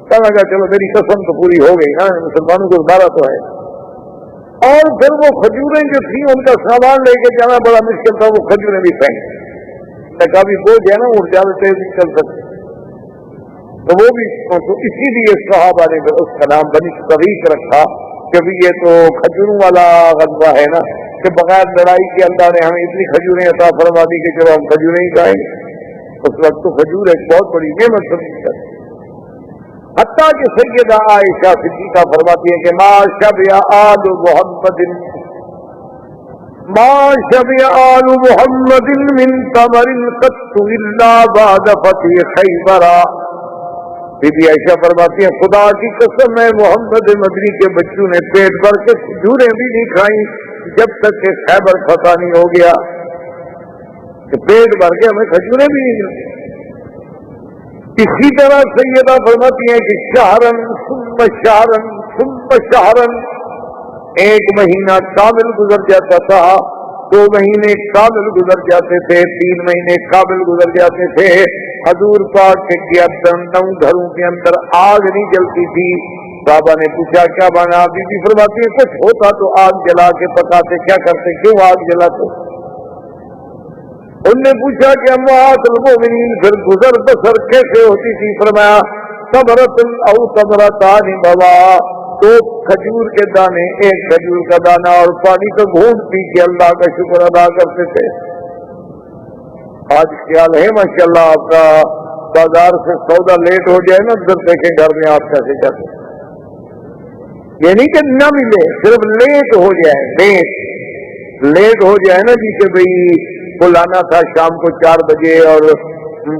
Speaker 1: کہنے لگا چلو میری قسم تو پوری ہو گئی نا، مسلمانوں کو مارا تو ہے. اور پھر وہ کھجوریں جو تھیں ان کا سامان لے کے جانا بڑا مشکل تھا، وہ کھجوریں بھی پھینک کافی بوجھ ہے نا، وہ زیادہ تیز نہیں چل سکتے. تو وہ بھی تو اسی لیے صحابہ نے اس کا نام بنی سویق رکھا کہ یہ تو کھجوروں والا غزوہ ہے نا، کہ بغیر لڑائی کے اللہ نے ہمیں اتنی کھجوریں عطا فرما دی کہ چلو ہم کھجوریں ہی کھائیں. اس وقت تو کھجور ایک بہت بڑی نعمت سمجھی جاتی. حتیٰ کہ سیدہ عائشہ صدیقہ فرماتی ہے کہ ما شبع آل محمد من تمر قط الا بعد فتح خیبر. بی بی عائشہ فرماتی ہیں خدا کی قسم ہے محمد مدنی کے بچوں نے پیٹ بھر کے کھجوریں بھی نہیں کھائیں جب تک کہ خیبر فتح نہیں ہو گیا، کہ پیٹ بھر کے ہمیں کھجوریں بھی نہیں ملتی. اسی طرح سیدہ فرماتی ہیں کہ شہرن ثم شہرن ثم شہرن، ایک مہینہ کامل گزر جاتا تھا، 2 مہینے کامل گزر جاتے تھے، 3 مہینے کامل گزر جاتے تھے. حضور پاک کے 9 گھروں کے اندر آگ نہیں جلتی تھی. بابا نے پوچھا کیا بنا؟ بی بی فرماتی ہے کچھ ہوتا تو آگ جلا کے پکاتے، کیا کرتے، کیوں آگ جلاتے؟ ان نے پوچھا کہ اموات المؤمنین پھر گزر بسر کیسے ہوتی تھی؟ فرمایا ثمرۃ او ثمرتان بوا، 2 کھجور کے دانے، 1 کھجور کا دانہ اور پانی کا گھونٹ پی کے اللہ کا شکر ادا کرتے تھے. آج خیال ہے ماشاءاللہ آپ کا بازار سے سودا لیٹ ہو جائے نا، ادھر دیکھیں گھر میں آپ کیسے جاتے، یہ نہیں کہ نہ ملے، صرف لیٹ ہو جائے، لیٹ ہو جائے نا جی، کہ بھئی کو لانا تھا شام کو 4 بجے اور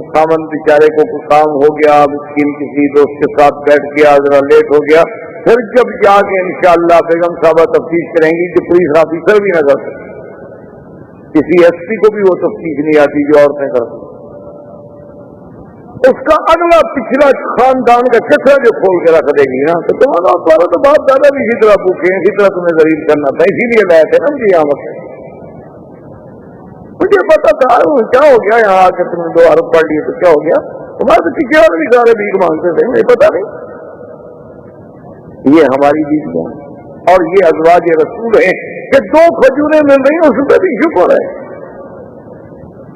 Speaker 1: خامن بیچارے کو کچھ کام ہو گیا، مسکین کسی دوست کے ساتھ بیٹھ گیا، ذرا لیٹ ہو گیا. پھر جب جا کے انشاءاللہ بیگم صاحبہ تفتیش کریں گی کہ پولیس آفیسر بھی نہ کر سکتے، کسی ایس پی کو بھی وہ تفتیش نہیں آتی جو عورتیں کرتی. اس کا اگلا پچھلا خاندان کا کچرا جو کھول کے رکھ دے گی نا، تو تمہارا تو باپ دادا بھی اسی طرح پوچھے ہیں، اسی طرح تمہیں ذلیل کرنا تھا، اسی لیے لائے تھے نا مجھے یہاں وقت. مجھے پتا تھا کیا ہو گیا یہاں آ کے تم نے 2 حرف پڑھ لیے تو کیا ہو گیا؟ تمہارے تو پیچھے والے بھی سارے بھیک مانگتے تھے، مجھے پتا نہیں۔ یہ ہماری بیویاں اور یہ ازواج رسول ہیں کہ 2 کھجوریں مل رہی ہیں، اس پہ بھی شکر ہے،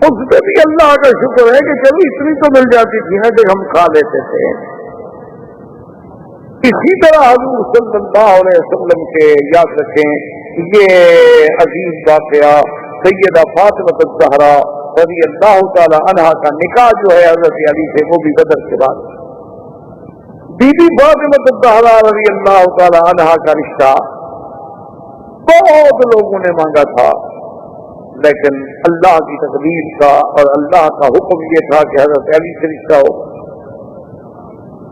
Speaker 1: اس پہ بھی اللہ کا شکر ہے کہ چلو اتنی تو مل جاتی تھی نا کہ ہم کھا لیتے تھے۔ اسی طرح حضور صلی اللہ علیہ وسلم کے یاد رکھیں یہ عظیم واقعہ سیدہ فاطمہ الزہرا رضی اللہ تعالی عنہا کا نکاح جو ہے حضرت علی سے، وہ بھی بدر کے بعد بی بی فاطمہ الزہرا رضی اللہ تعالی عنہا کا رشتہ بہت لوگوں نے مانگا تھا، لیکن اللہ کی تقدیر کا اور اللہ کا حکم یہ تھا کہ حضرت علی سے رشتہ ہو۔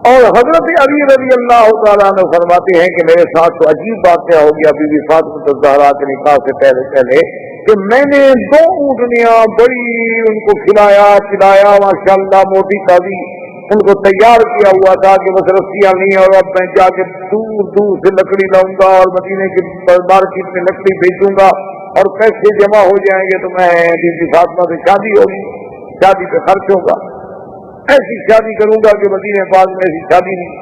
Speaker 1: اور حضرت علی رضی اللہ تعالیٰ عنہ فرماتے ہیں کہ میرے ساتھ تو عجیب بات کیا ہو گیا بی بی فاطمہ الزہرا کے نکاح سے پہلے کہ میں نے 2 اونٹنیاں بڑی ان کو کھلایا پلایا ماشاءاللہ موٹی تازی ان کو تیار کیا ہوا تھا کہ بس رسیاں نہیں، اور اب میں جا کے دور دور سے لکڑی لاؤں گا اور مدینے کی مارکیٹ میں لکڑی بیچوں گا اور پیسے جمع ہو جائیں گے تو میں بی بی فاطمہ سے شادی ہوگی، شادی پہ خرچ ہوگا، ایسی شادی کروں گا کہ مدینے پاک میں ایسی شادی نہیں۔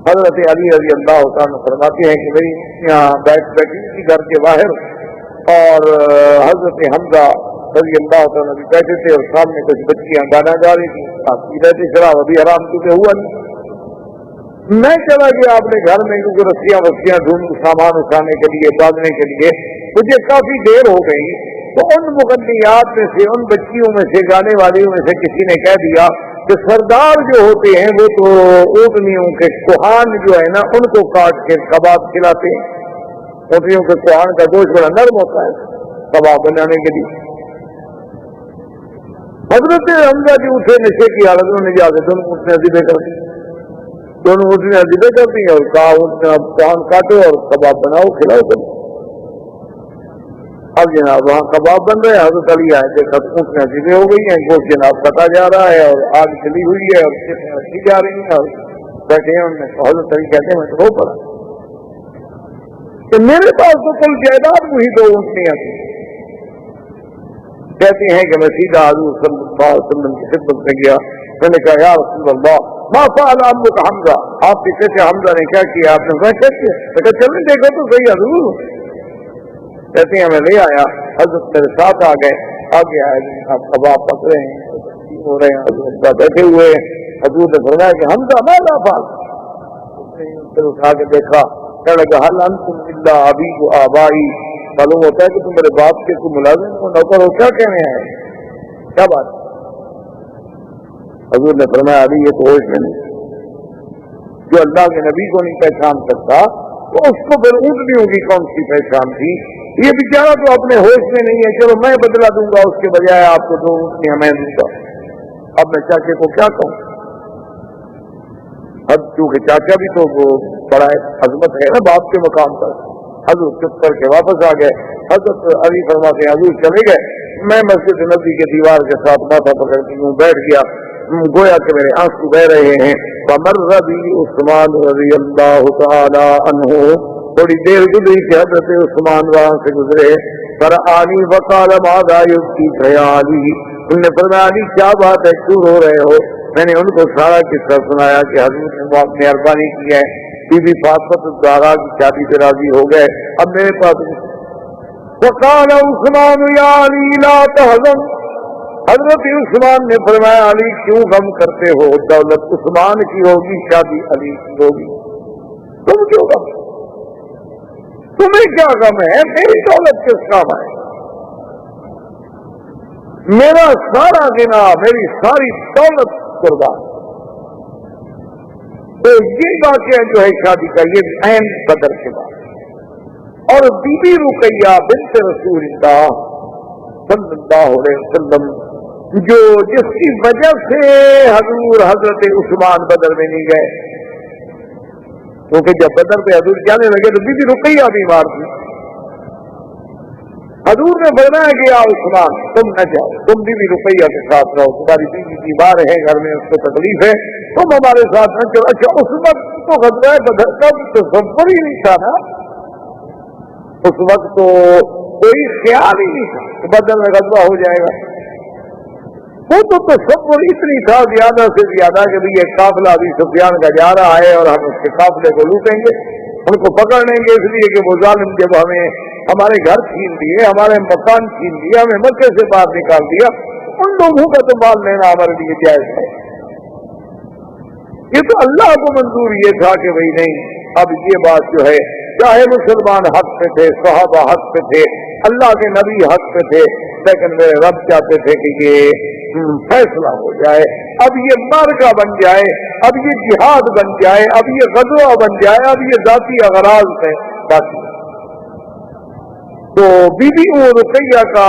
Speaker 1: حضرت علی رضی اللہ تعالیٰ فرماتے ہیں کہ میری یہاں بیٹھی تھی گھر کے باہر، اور حضرت حمزہ رضی اللہ تعالیٰ بھی بیٹھے تھے اور سامنے کچھ بچیاں گانا گا رہی تھی، آپ پی رہے تھے شراب، ابھی آرام کیونکہ ہوا نہیں۔ میں چلا گیا اپنے گھر میں کیونکہ رسیاں وسیاں ڈھونڈ سامان اٹھانے کے لیے باندھنے کے لیے، مجھے کافی دیر ہو گئی، تو ان مغنیات میں سے ان بچیوں میں سے گانے والیوں میں سے کسی نے کہہ دیا کہ سردار جو ہوتے ہیں وہ تو اونٹنیوں کے کوہان جو ہے نا ان کو کاٹ کے کباب کھلاتے ہیں، اونٹنیوں کے کوہان کا گوشت بڑا نرم ہوتا ہے کباب بنانے کے لیے۔ حضرت حمزہ جی اٹھے نشے کی حالت میں جا کے دونوں اونٹنے ذبح کر دی، دونوں اونٹنے ذبح کر دی اور کہا کوہان کاٹو اور کباب بناؤ کھلاؤ کرو۔ اب جناب وہاں کباب بن رہے ہیں، حضرت علی آئے دیکھا تو اونٹنے ذبح ہو گئی ہیں، گوشت جناب کٹا جا رہا ہے اور آگ چلی ہوئی ہے اور رکھی جا رہی ہیں اور بیٹھے ہیں ان میں۔ تو حضرت علی کہتے ہیں میں تو رو پڑا کہ میرے پاس تو کل جائیداد وہی 2 اونٹنیاں تھیں۔ کہتے ہیں کہ میں سیدھا حضور صلی اللہ علیہ وسلم کی خدمت میں گیا، میں نے کہا یا رسول اللہ ما فعل عمک حمزہ، آپ کے چچا حمزہ نے کیا کیا؟ آپ نے کہا کیا چلنے دیکھو تو صحیح حضور۔ کہتے ہیں میں لے آیا، حضرت میرے ساتھ آ گئے، آگے آئے آپ کباب پک رہے ہیں ہو رہے ہیں، حضرت بیٹھے ہوئے ہیں، حضور نے فرمایا کہ حمزہ ماذا فعل؟ پھر اٹھا کے دیکھا، کہنے لگا حل انتم الا عبید آبائی، معلوم ہوتا ہے کہ تم میرے باپ کے کوئی ملازم ہو نوکر ہو، کیا کہنے آئے، کیا بات؟ حضور نے فرمایا علی یہ تو ہوش میں نہیں، جو اللہ کے نبی کو نہیں پہچان سکتا تو اس کو پھر اونٹنیوں کی کون سی پہچان تھی؟ یہ بیچارہ تو اپنے ہوش میں نہیں ہے، چلو میں بدلا دوں گا اس کے بجائے آپ کو 2 اونٹنیاں میں دوں گا۔ اب میں چاچے کو کیا کہوں؟ اب چونکہ چاچا بھی تو وہ بڑا عظمت ہے نا باپ کے مقام پر۔ حضور چپ کر کے واپس آ گئے۔ حضرت علی فرماتے ہیں حضور چلے گئے، میں مسجد نبی کے دیوار کے ساتھ ماتھا پکڑ کے یوں بیٹھ گیا، گویا کہ میرے آنسو بہ رہے ہیں۔ فمر بی عثمان رضی اللہ تعالی عنہ، تھوڑی دیر گزری کہ حضرت عثمان وہاں سے گزرے، پر علی وقال ماذا یبکیک یا علی، انہوں نے فرمایا علی کیا بات ہے کیوں رو رہے ہو؟ میں نے ان کو سارا قصہ سنایا کہ حضور نے مہربانی کی ہے، بی بی فاطمہ الزہرا کی شادی پہ راضی ہو گئے، اب میرے پاس۔ وقال عثمان یا علی لا تحزن، حضرت عثمان نے فرمایا علی کیوں غم کرتے ہو، دولت عثمان کی ہوگی شادی علی کی ہوگی، تم کیوں غم، تمہیں کیا غم ہے، میری دولت کس کام ہے، میرا سارا غنا میری ساری دولت قربان۔ تو یہ واقعہ جو ہے شادی کا یہ عین بدر کے بعد، اور بی بی رقیہ بنت رسول اللہ صلی اللہ علیہ وسلم جو جس کی وجہ سے حضور حضرت عثمان بدر میں نہیں گئے، کیونکہ جب بدر پہ حضور جانے لگے تو بی بی رقیہ بیمار تھی، حضور نے فرمایا کہ یا عثمان تم نہ جاؤ، تم بی بی رقیہ کے ساتھ رہو، تمہاری بیوی بیمار ہے گھر میں، اس کو تکلیف ہے، تم ہمارے ساتھ نہ چلو۔ اچھا اس وقت تو غزوہ بدر کا تصور ہی نہیں تھا نا، اس وقت تو کوئی خیال ہی نہیں تھا کہ بدر میں غزوہ ہو جائے گا. وہ تو تصور اتنی تھا زیادہ سے زیادہ کہ بھی یہ قافلہ ابھی سفیان کا جا رہا ہے اور ہم اس کے قافلے کو لوٹیں گے, ان کو پکڑ لیں گے, اس لیے کہ وہ ظالم جب ہمیں ہمارے گھر چھین دیے, ہمارے مکان چھین دیا, ہمیں مکے سے باہر نکال دیا, ان لوگوں کا تو مال لینا ہمارے لیے جائز ہے. یہ تو اللہ کو منظور یہ تھا کہ بھائی نہیں, اب یہ بات جو ہے چاہے مسلمان حق پہ تھے, صحابہ حق پہ تھے, اللہ کے نبی حق پہ تھے, لیکن میرے رب چاہتے تھے کہ یہ فیصلہ ہو جائے, اب یہ مارکا بن جائے, اب یہ جہاد بن جائے, اب یہ غزوہ بن جائے, اب یہ ذاتی اغراض سے باقی. تو بی بی رقیہ کا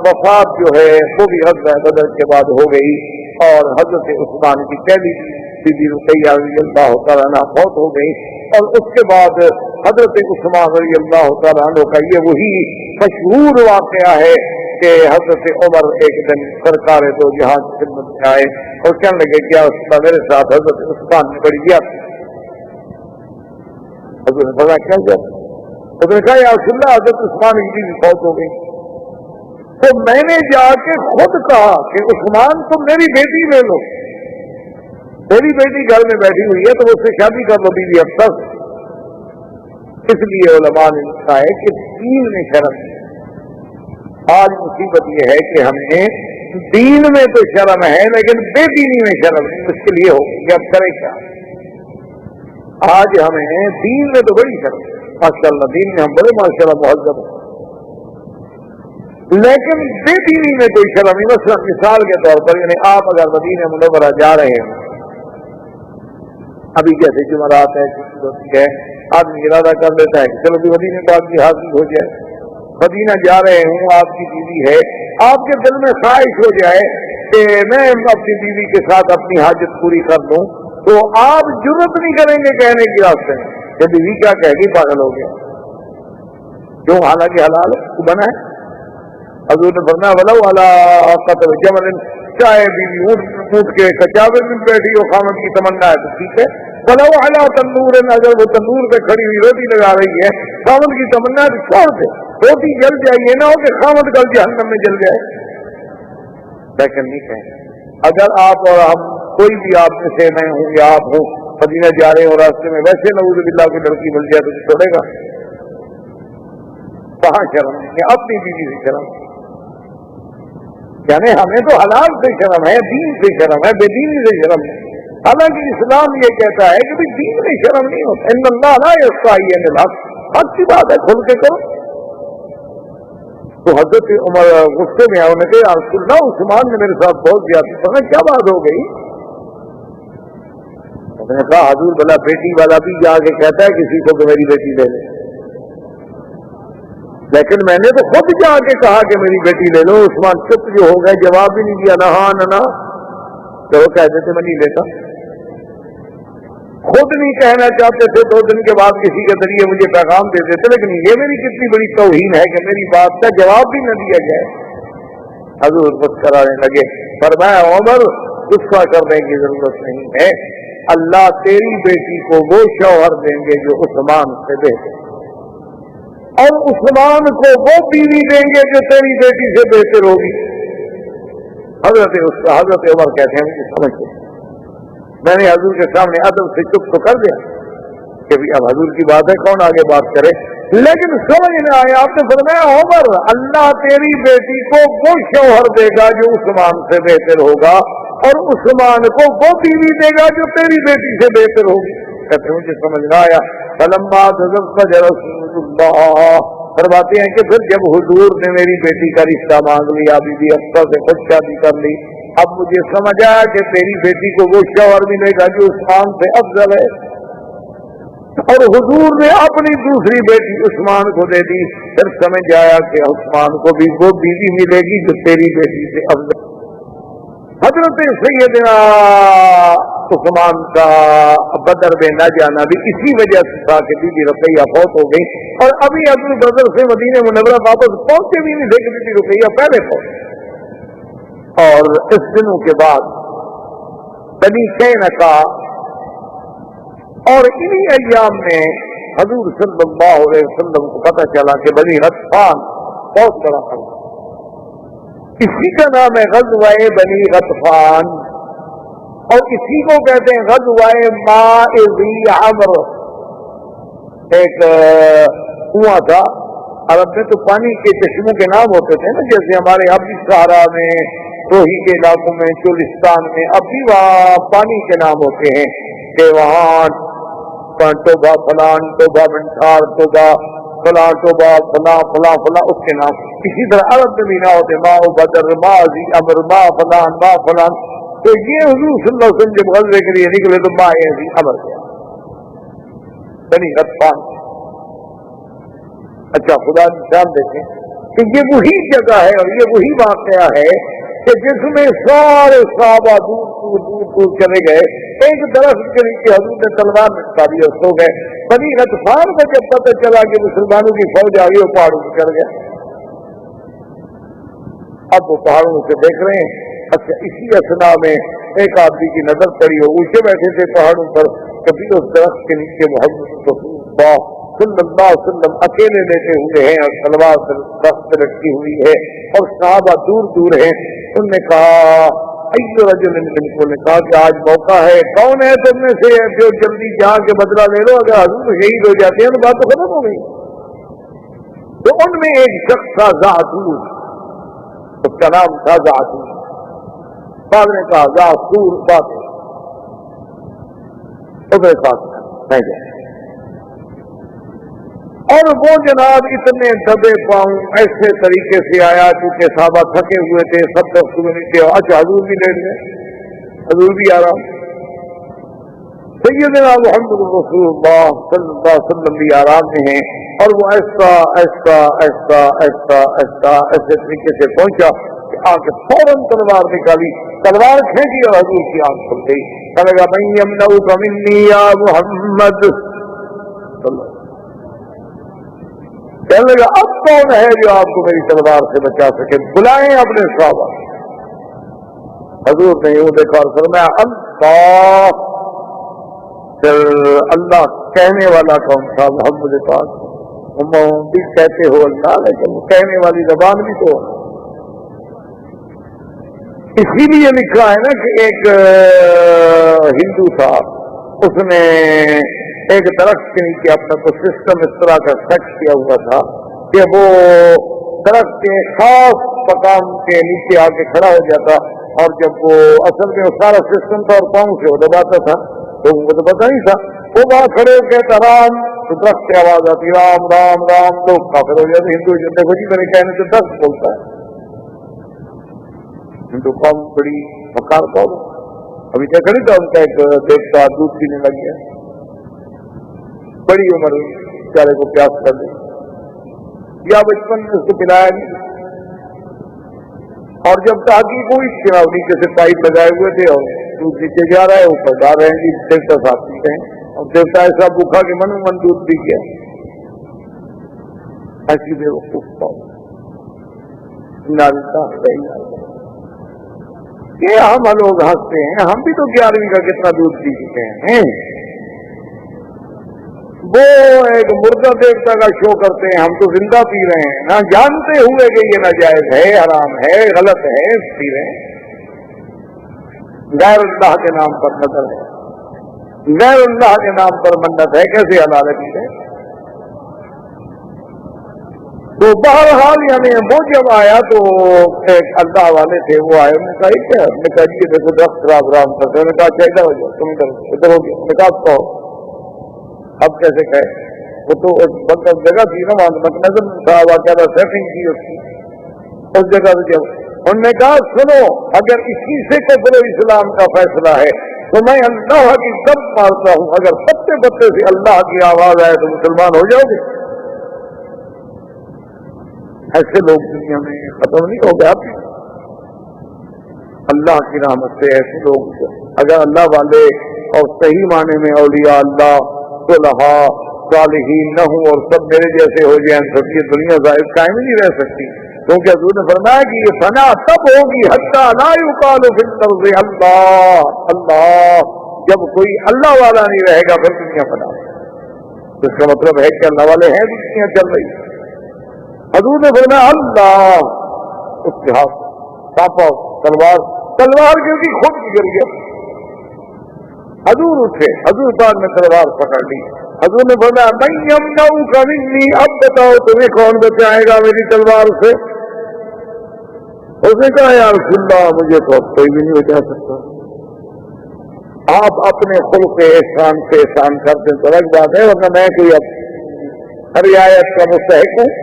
Speaker 1: وفات جو ہے وہ بھی غزوہ بدر کے بعد ہو گئی, اور حضرت عثمان کی پہلی بی بی رقیہ رضی اللہ تعالیٰ عنہ فوت ہو گئی, اور اس کے بعد حضرت عثمان رضی اللہ تعالیٰ عنہ کا یہ وہی مشہور واقعہ ہے کہ حضرت عمر ایک دن سرکار دو جہاں کی خدمت میں آئے اور کہنے لگے کیا میرے ساتھ حضرت عثمان نے بڑی کیا. حضرت نے پتا کیا کیا, حضرت نے کہا یا رسول اللہ حضرت عثمان کی بھی فوت ہو گئی. تو میں نے جا کے خود کہا کہ عثمان تم میری بیٹی لے لو, میری بیٹی گھر میں بیٹھی ہوئی ہے تو اس سے شادی کر لو بیوی افسر. اس لیے علماء نے لکھا ہے کہ دین میں شرم ہے. آج مصیبت یہ ہے کہ ہمیں دین میں تو شرم ہے لیکن بے دینی میں شرم ہے. اس کے لیے ہو گئی اب کرے کیا. آج ہمیں دین میں تو بڑی شرم ہے, ماشاء اللہ دین میں ہم بڑے ماشاء اللہ مہذب ہیں, لیکن بے دینی میں کوئی شرم نہیں. مثلا مثال کے طور پر یعنی آپ اگر مدینہ منورہ جا رہے ہیں, ابھی جیسے جمعرات ہے, چھٹی ہوتی ہے, آدمی ارادہ کر لیتا ہے کہ چلو بھی مدینے کو آپ کی حاضری ہو جائے, مدینہ جا رہے ہوں, آپ کی بیوی ہے, آپ کے دل میں خواہش ہو جائے کہ میں اپنی بیوی کے ساتھ اپنی حاجت پوری کر دوں, تو آپ جرت نہیں کریں گے کہنے کی راستے میں کہ بیوی کیا کہے گی, پاگل ہو گیا, کیوں حالانکہ حلال ہے بنا ہے. حضور نے فرمایا ولو علی قطع جمل, چاہے بیوی اونٹ کے کچاوے میں بیٹھی ہو, خامد کی تمنا ہے تو ٹھیک ہے. ولو علی تنور, اگر وہ تندور پہ کھڑی ہوئی روٹی لگا رہی ہے, خامد کی تمنا ہے تو چھوڑ دے, روٹی جل جائے, یہ نہ ہو کہ خامد کل جہنم میں جل جائے. لیکن نہیں کہیں اگر آپ اور ہم کوئی بھی آپ میں سے میں ہوں یا آپ ہوں, مدینہ جا رہے ہوں, راستے میں ویسے نعوذ باللہ کی لڑکی مل جائے تو چھوڑے گا. کہاں شرم ہے, اپنی بیوی سے شرم, یعنی ہمیں تو حلال سے شرم ہے, دین سے شرم ہے, بے دینی سے شرم ہے. حالانکہ اسلام یہ کہتا ہے کہ دین میں شرم نہیں ہوتا, ان اللہ لا یستحی من الحق, حق کی بات ہے کھل کے کرو. تو حضرت عمر غصے میں آئے, کہ یا رسول اللہ عثمان نے میرے ساتھ بہت زیادتی, پتا کیا بات ہو گئی. میں نے کہا حضور بلا بیٹی والا بھی جا کے کہتا ہے کسی کو کہ میری بیٹی لے لے, لیکن میں نے تو خود جا کے کہا کہ میری بیٹی لے لو. عثمان چپ جو ہو گئے, جواب بھی نہیں دیا, نہ ہاں نہ تو وہ کہتے تھے میں نہیں لیتا. خود نہیں کہنا چاہتے تھے, 2 دن کے بعد کسی کے ذریعے مجھے پیغام دیتے تھے, لیکن یہ میری کتنی بڑی توہین ہے کہ میری بات کا جواب بھی نہ دیا جائے. حضور خود کرانے لگے, فرمایا عمر غصہ کرنے کی ضرورت نہیں ہے, اللہ تیری بیٹی کو وہ شوہر دیں گے جو عثمان سے بہتر, اور عثمان کو وہ بیوی دیں گے جو تیری بیٹی سے بہتر ہوگی. حضرت عمر کہتے ہیں مجھے سمجھ گئے, میں نے حضور کے سامنے ادب سے چپ تو کر دیا کہ اب حضور کی بات ہے, کون آگے بات کرے, لیکن سمجھ نہ آئے. آپ نے فرمایا عمر اللہ تیری بیٹی کو وہ شوہر دے گا جو عثمان سے بہتر ہوگا, اور عثمان کو وہ بیوی دے گا جو تیری بیٹی سے بہتر ہوگی. کہتے مجھے سمجھ نہ آیا. فلما تزوج رسول اللہ, فرماتے ہیں کہ پھر جب حضور نے میری بیٹی کا رشتہ مانگ لیا, بی بی حفصہ سے خود شادی کر لی, اب مجھے سمجھ آیا کہ تیری بیٹی کو وہ شوہر ملے گا جو عثمان سے افضل ہے, اور حضور نے اپنی دوسری بیٹی عثمان کو دے دی. پھر سمجھ آیا کہ عثمان کو بھی وہ بیوی ملے گی جو تیری بیٹی سے افضل. حضرت سیدنا عثمان کا بدر میں نہ جانا بھی اسی وجہ سے تھا کہ بی بی رقیہ فوت ہو گئی, اور ابھی ابو بدر سے مدینہ منورہ واپس پہنچے بھی نہیں تھے کہ بی بی رقیہ پہلے پہنچے. اور اس دنوں کے بعد بنی قینقاع, اور انہی ایام میں حضور صلی اللہ علیہ وسلم کو پتہ چلا کہ بنی غطفان بہت بڑا غزوہ. اسی کا نام ہے غزوہ بنی غطفان، اور اسی کو کہتے ہیں غزوہ ماء ذی عمر. ایک کنواں تھا، عرب میں تو پانی کے چشموں کے نام ہوتے تھے نا، جیسے ہمارے اب بھی سہارا میں، روہی کے علاقوں میں، چولستان میں اب بھی وہاں پانی کے نام ہوتے ہیں کہ وہاں ٹوبا فلان، ٹوبا منٹار، ٹوبا فلاں، ٹوبا فلاں فلاں فلاں، اس کے نام. اسی طرح عرب میں بھی نہ ہوتے ماء بدر، ماء ذی عمر، ماء فلان، ماء فلان. تو یہ حضور صلی اللہ علیہ وسلم جب غزوے کے لیے نکلے تو ماء ذی عمر گیا بنی غطفان. اچھا خدا کی شان دیکھیں کہ یہ وہی جگہ ہے اور یہ وہی واقعہ ہے کہ جس میں سارے صحابہ دور دور دور دور چلے گئے. ایک درخت کے نیچے حضور نے تلوار لٹکا دی اور سو گئے. بنی غطفان کو جب پتہ چلا کہ مسلمانوں کی فوج آ گئی وہ پہاڑوں سے چڑھ گیا. اب وہ پہاڑوں سے دیکھ رہے ہیں. اچھا اسی اثنا میں ایک آدمی کی نظر پڑی ہو، اونچے بیٹھے تھے پہاڑوں پر، کبھی اس درخت کے نیچے محمد رسول اللہ صلی اللہ علیہ وسلم اکیلے لیٹے ہوئے ہیں اور تلوار درخت پہ لٹکی ہوئی ہے اور صحابہ دور دور ہیں. انہوں نے کہا ایو رجل منکم، نے کہا کہ آج موقع ہے، کون ہے تم میں سے جو جلدی جا کے بدلہ لے لو، اگر حضور شہید ہو جاتے ہیں تو بات تو ختم ہو گئی. تو ان میں ایک شخص تھا ذاتور، اس کا نام تھا ذاتور. بعد نے کہا ذاتور بات میرے ساتھ میں گیا. اور وہ جناب اتنے دبے پاؤں ایسے طریقے سے آیا کیونکہ صحابہ تھکے ہوئے تھے، سب درخت میں نیچے. اچھا حضور بھی لیٹ گئے، حضور بھی آرام. سیدنا محمد رسول اللہ صلی اللہ علیہ وسلم بھی آرام میں ہیں. اور وہ ایسا ایسا ایسا ایسا ایسا ایسے طریقے سے پہنچا کہ آ کے فوراً تلوار نکالی، تلوار کھینچی اور حضور کی آنکھ کھل گئی. کہنے لگا من یمنعک منی یا محمد. کہنے لگا اب کون ہے جو آپ کو میری تلوار سے بچا سکے، بلائیں اپنے صحابہ. حضور نے یوں دیکھا اور فرمایا اللہ. پھر اللہ کہنے والا کون تھا؟ محمد پاک. بھی کہتے ہو اللہ، لیکن کہنے والی زبان بھی تو. اسی لیے لکھا ہے نا کہ ایک ہندو تھا، اس نے ایک درخت کے نیچے اپنا تو سسٹم اس طرح کا سیٹ کیا ہوا تھا کہ وہ درخت کے خاص مقام کے نیچے آ کے کھڑا ہو جاتا، اور جب وہ اصل میں وہ سارا سسٹم تھا اور پاؤں سے وہ دباتا تھا تو وہ تو پتا نہیں تھا. وہ وہاں کھڑے ہو کہتا رام، تو درخت سے آواز آتی رام رام رام، لوگ کافر ہو جاتے. ہندو دیکھو جی میرے کہنے سے درخت بولتا ہے. ہندو قوم بڑی مکار قوم. ابھی دیکھا نہیں تھا ان کا ایک دیوتا دودھ پینے لگ گیا، بڑی عمر بیچارے کو پیاس کر دی، یا بچپن میں اس کو پلایا نہیں. اور جب تحقیق ہوئی کہ نیچے سے پائپ لگائے ہوئے تھے اور دودھ نیچے جا رہا ہے، اوپر جا رہے ہیں، دیوتا صاحب پی رہے ہیں، اور دیوتا ایسا بھوکھا کہ من من دودھ پی گیا. ایسی بے وقوف پاؤ یہ ہم لوگ ہنستے ہیں، ہم بھی تو 11ویں کا کتنا دودھ پی چکے ہیں. وہ ایک مردہ دیوتا کا شو کرتے ہیں، ہم تو زندہ پی رہے ہیں، نہ جانتے ہوئے کہ یہ ناجائز ہے، حرام ہے، غلط ہے، پی رہے ہیں. غیر اللہ کے نام پر نظر ہے، غیر اللہ کے نام پر منت ہے، کیسے حلال پی رہے. تو بہرحال یعنی وہ جب آیا تو ایک اللہ والے تھے، وہ آئے، انہوں نے کہا کیا؟ ہم نے کہا جی دیکھو درخت خراب رام کرتے. انہوں نے کہا اچھا ادھر ہو جاؤ، تم ادھر ہو گیا. میں کہا آپ کہو اب کیسے کہے؟ وہ تو مطلب جگہ تھی نا وہاں نظر تھا، واقعہ سیٹنگ کی اس جگہ سے. جب انہوں نے کہا سنو، اگر اسی سے کفر اسلام کا فیصلہ ہے تو میں اللہ کی ضرب مارتا ہوں، اگر پتے پتے سے اللہ کی آواز آئے تو مسلمان ہو جاؤ گے. ایسے لوگ دنیا میں ختم نہیں ہو گیا. اللہ کی رحمت سے ایسے لوگ اگر اللہ والے اور صحیح معنی میں اولیاء اللہ صلحاء صالحین نہ ہوں اور سب میرے جیسے ہو جائیں تو یہ دنیا ظاہر قائم نہیں رہ سکتی. کیونکہ حضور نے فرمایا کہ یہ فنا تب ہوگی حتی لا یقال فی الارض اللہ اللہ، جب کوئی اللہ والا نہیں رہے گا پھر دنیا فنا. تو اس کا مطلب ہے کہ اللہ والے ہیں بھی دنیا چل رہی. حضور نے فرمایا اللہ، اس کے ہاتھ کانپا تلوار کیونکہ خود گر گیا. حضور اٹھے، حضور پاک نے تلوار پکڑ لی. حضور نے فرمایا من یمنعک منی، اب بتاؤ تمہیں کون بچائے گا میری تلوار سے؟ اس نے کہا یا رسول اللہ مجھے تو اب کوئی بھی نہیں بچا سکتا. آپ اپنے خلق احسان سے احسان کرتے تو الگ بات ہے، ورنہ میں کوئی اب رعایت کا مستحق ہوں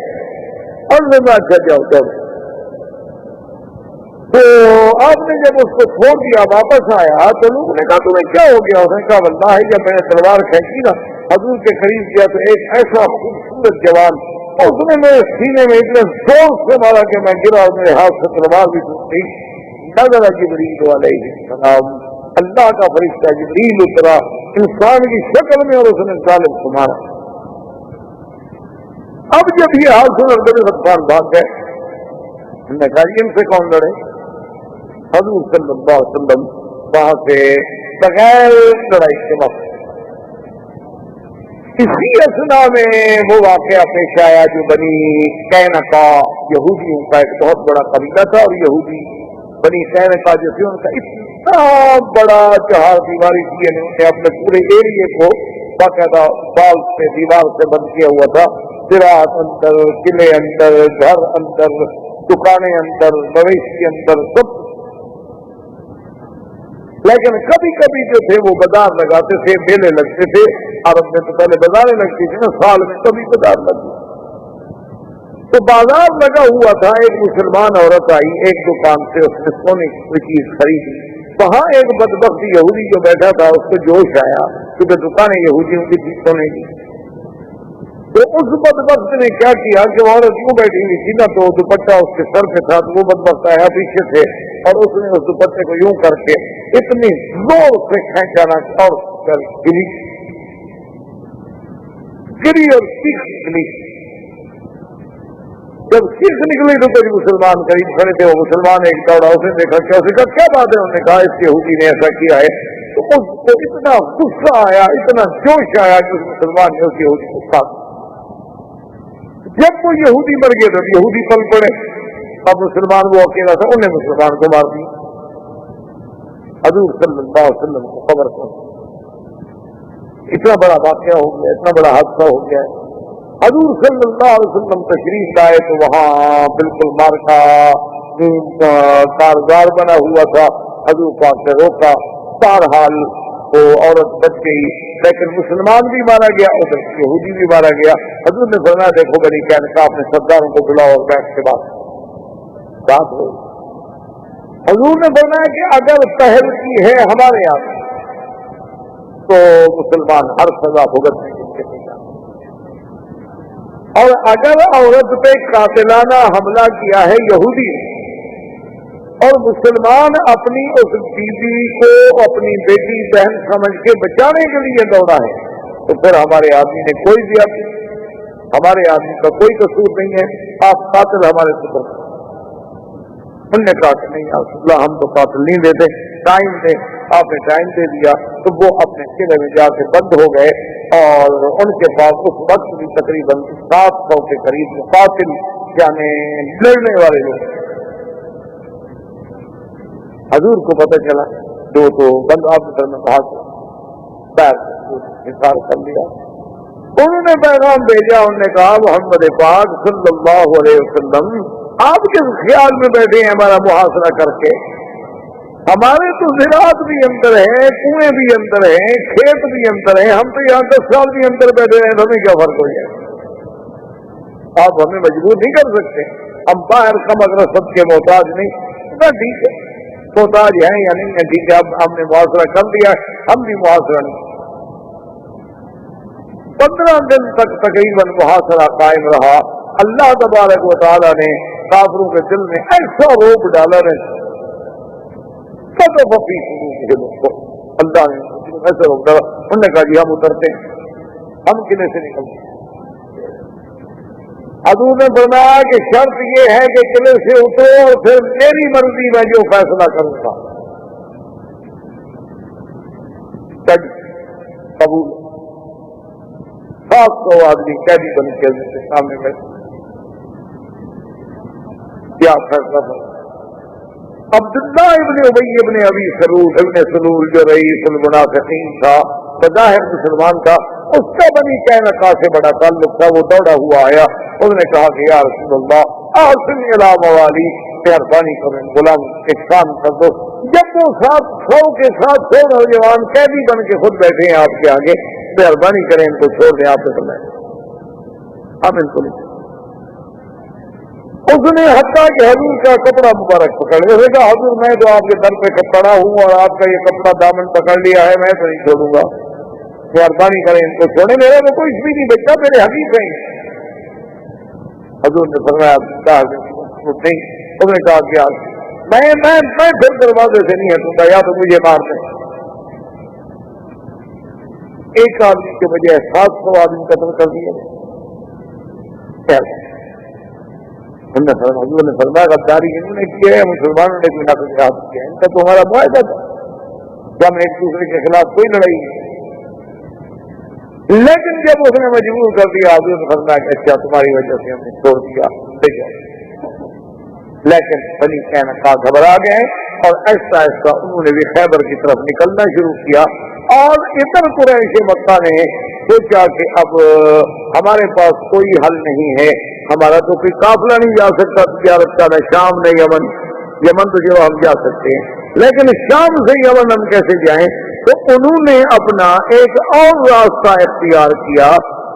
Speaker 1: اور میں اچھا جاؤ. تو آپ نے جب اس کو چھوڑ دیا واپس آیا تو لوگوں نے کہا تمہیں کیا ہو گیا؟ اس نے کہا واللہ جب میں نے تلوار کھینچی نا حضور کے قریب کیا تو ایک ایسا خوبصورت جوان اور اس نے میرے سینے میں اتنے زور سے مارا کہ میں گرا اور میرے ہاتھ سے تلوار بھی ٹوٹ گئی. نظر جبریل علیہ السلام، اللہ کا فرشتہ جبریل اترا انسان کی شکل میں اور اس نے ظالم کو مارا. اب جب یہ حال سن بڑے غطفان بھاگ گئے، انہوں نے کہا ان سے کون لڑے؟ حضور صلی اللہ علیہ وسلم وہاں سے بغیر لڑائی کے وقت اسی اثنا میں وہ واقعہ پیش آیا جو بنی قینقاع یہودیوں کا ایک بہت بڑا قبیلہ تھا، اور یہودی بنی قینقاع جو تھی ان کا اتنا بڑا چہار دیواری کی، انہوں نے اپنے پورے ایریے کو باقاعدہ بال سے دیوار سے بند کیا ہوا تھا. زراعت اندر، قلعے اندر، گھر اندر، دکانیں اندر، مویشی اندر، سب. لیکن کبھی کبھی جو تھے وہ بازار لگاتے تھے، میلے لگتے تھے. عرب میں تو پہلے بازاریں لگتی تھی نا، سال میں کبھی بازار لگتی. تو بازار لگا ہوا تھا، ایک مسلمان عورت آئی ایک دکان سے، اس نے سونے کی کوئی چیز خریدی. وہاں ایک بدبخت یہودی جو بیٹھا تھا اس کو جوش آیا کیونکہ دکانیں یہودیوں کی تھی سونے کی. تو اس بدبخت نے کیا کیا کہ وہ عورت یوں بیٹھی ہوئی تھی نا تو دوپٹہ اس کے سر پہ تھا، تو وہ بدبخت آیا پیچھے سے اور اس نے اس دوپٹے کو یوں کر کے اتنی زور سے کھینچانا اور گری اور سیخ نکلی. جب سیخ نکلی تو کوئی مسلمان قریب کھڑے تھے، وہ مسلمان ایک دوڑا، اس نے دیکھا کیا بات ہے؟ انہوں نے کہا اس یہودی نے ایسا کیا ہے. تو اس کو اتنا غصہ آیا، اتنا جوش آیا کہ اس مسلمان نے اس یہودی کو کاٹ. جب وہ یہودی مر گئے تو یہودی پل پڑے. اب مسلمان وہ اکیلا تھا، انہیں مسلمان کو مار دیا. حضور صلی اللہ علیہ وسلم کو خبر پہنچی، اتنا بڑا واقعہ ہو گیا، اتنا بڑا حادثہ ہو گیا. حضور صلی اللہ علیہ وسلم تشریف لائے تو وہاں بالکل مارکا کارگار بنا ہوا تھا. حضور پاک سے روکا، بہرحال وہ عورت بچ گئی، لیکن مسلمان بھی مارا گیا، ادھر یہودی بھی مارا گیا. حضور نے فرمایا دیکھو بنی قینقاع اپنے سرداروں کو بلاؤ اور بیٹھ کے بات ہو. حضور نے فرمایا کہ اگر پہل کی ہے ہمارے یہاں تو مسلمان ہر سزا بھگتنے کے لیے تیار، اور اگر عورت پہ قاتلانہ حملہ کیا ہے یہودی اور مسلمان اپنی اس بیوی کو اپنی بیٹی بہن سمجھ کے بچانے کے لیے دوڑا ہے تو پھر ہمارے آدمی نے کوئی زیادتی، ہمارے آدمی کا کوئی قصور نہیں ہے، آپ قاتل ہمارے سپر. انہوں نے کہا کہ نہیں یا رسول اللہ ہم تو قاتل نہیں دیتے، ٹائم دے. آپ نے ٹائم دے دیا تو وہ اپنے قلعے میں جا کے بند ہو گئے، اور ان کے پاس اس وقت بھی تقریباً 700 کے قریب قاتل یعنی لڑنے والے لوگ. حضور کو پتہ چلا جو تو بند آپ نے کہا انکار کر لیا. انہوں نے پیغام بھیجا، انہوں نے کہا محمد پاک صلی اللہ علیہ وسلم آپ کس خیال میں بیٹھے ہیں ہمارا محاصرہ کر کے؟ ہمارے تو زراعت بھی اندر ہے، کنویں بھی اندر ہیں، کھیت بھی اندر ہیں، ہم تو یہاں 10 سال بھی اندر بیٹھے ہیں، ہمیں کیا فرق ہو جائے؟ آپ ہمیں مجبور نہیں کر سکتے، ہم باہر کم اگر سب کے محتاج نہیں. نہ ٹھیک ہے محتاج ہیں یا نہیں ہے، ٹھیک ہے اب ہم نے محاصرہ کر دیا، ہم بھی محاصرہ نہیں. 15 دن تک تقریباً محاصرہ قائم رہا. اللہ تبارک و تعالیٰ نے کافروں کے دل میں ایسا روپ ڈالا ہے، اللہ نے ایسا روپ ڈالا. انہوں نے کہا جی ہم اترتے ہیں، ہم قلعے سے نکلتے ہیں. حضور نے فرمایا کہ شرط یہ ہے کہ قلعے سے اترو اور پھر میری مرضی میں جو فیصلہ کروں گا. قبول. 700 آدمی قیدی بن کے سامنے بیٹھے. کیا فیصلہ تھا؟ عبداللہ ابن ابی ابن ابی سلول جو رئیس المنافقین تھا، بظاہر مسلمان تھا، اس کا بنی قینقاع سے بڑا تعلق تھا، وہ دوڑا ہوا آیا، اس نے کہا کہ یا رسول اللہ احسن الی موالی، مہربانی کریں غلام احسان کر دو۔ جب وہ 700 کے ساتھ 100 نوجوان قیدی بن کے خود بیٹھے ہیں آپ کے آگے، مہربانی کریں ان کو چھوڑ دیں، آپ سے کرنا ہے آپ ان کو نہیں۔ اس نے حتیٰ کہ حضور کا کپڑا مبارک پکڑ لیا، اس نے کہا حضور میں تو آپ کے در پہ کپڑا ہوں اور آپ کا یہ کپڑا دامن پکڑ لیا ہے، میں تو نہیں چھوڑوں گا، مہربانی کریں ان کو چھوڑیں، میرے میں کوئی بھی نہیں بچہ، میرے حبیب ہیں۔ حضور نے فرمایا نہیں، اس نے کہا کہ میں پھر دروازے سے نہیں ہٹوں گا، یا تو مجھے مار دیں۔ ایک آدمی کے بجائے 700 آدمی قتل کر دیا۔ حضور نے فرمایا غداری انہوں نے کیا ہے، مسلمانوں نے بھی نقل کیا ہے، ان کا تو ہمارا معاہدہ تھا کہ ہم ایک دوسرے کے خلاف کوئی لڑائی نہیں، لیکن جب اس نے مجبور کر دیا، حضور نے فرمایا کہ اچھا تمہاری وجہ سے ہم نے چھوڑ دیا، لے جاؤ۔ لیکن بنی قینقاع گھبرا گئے اور ایسا ایسا انہوں نے بھی خیبر کی طرف نکلنا شروع کیا، اور ادھر قریش مکہ نے سوچا کہ اب ہمارے پاس کوئی حل نہیں ہے، ہمارا تو کوئی قافلہ نہیں جا سکتا تجارت کا، نہ شام نہ یمن، یمن تو جو ہم جا سکتے ہیں لیکن شام سے یمن ہم کیسے جائیں؟ تو انہوں نے اپنا ایک اور راستہ اختیار کیا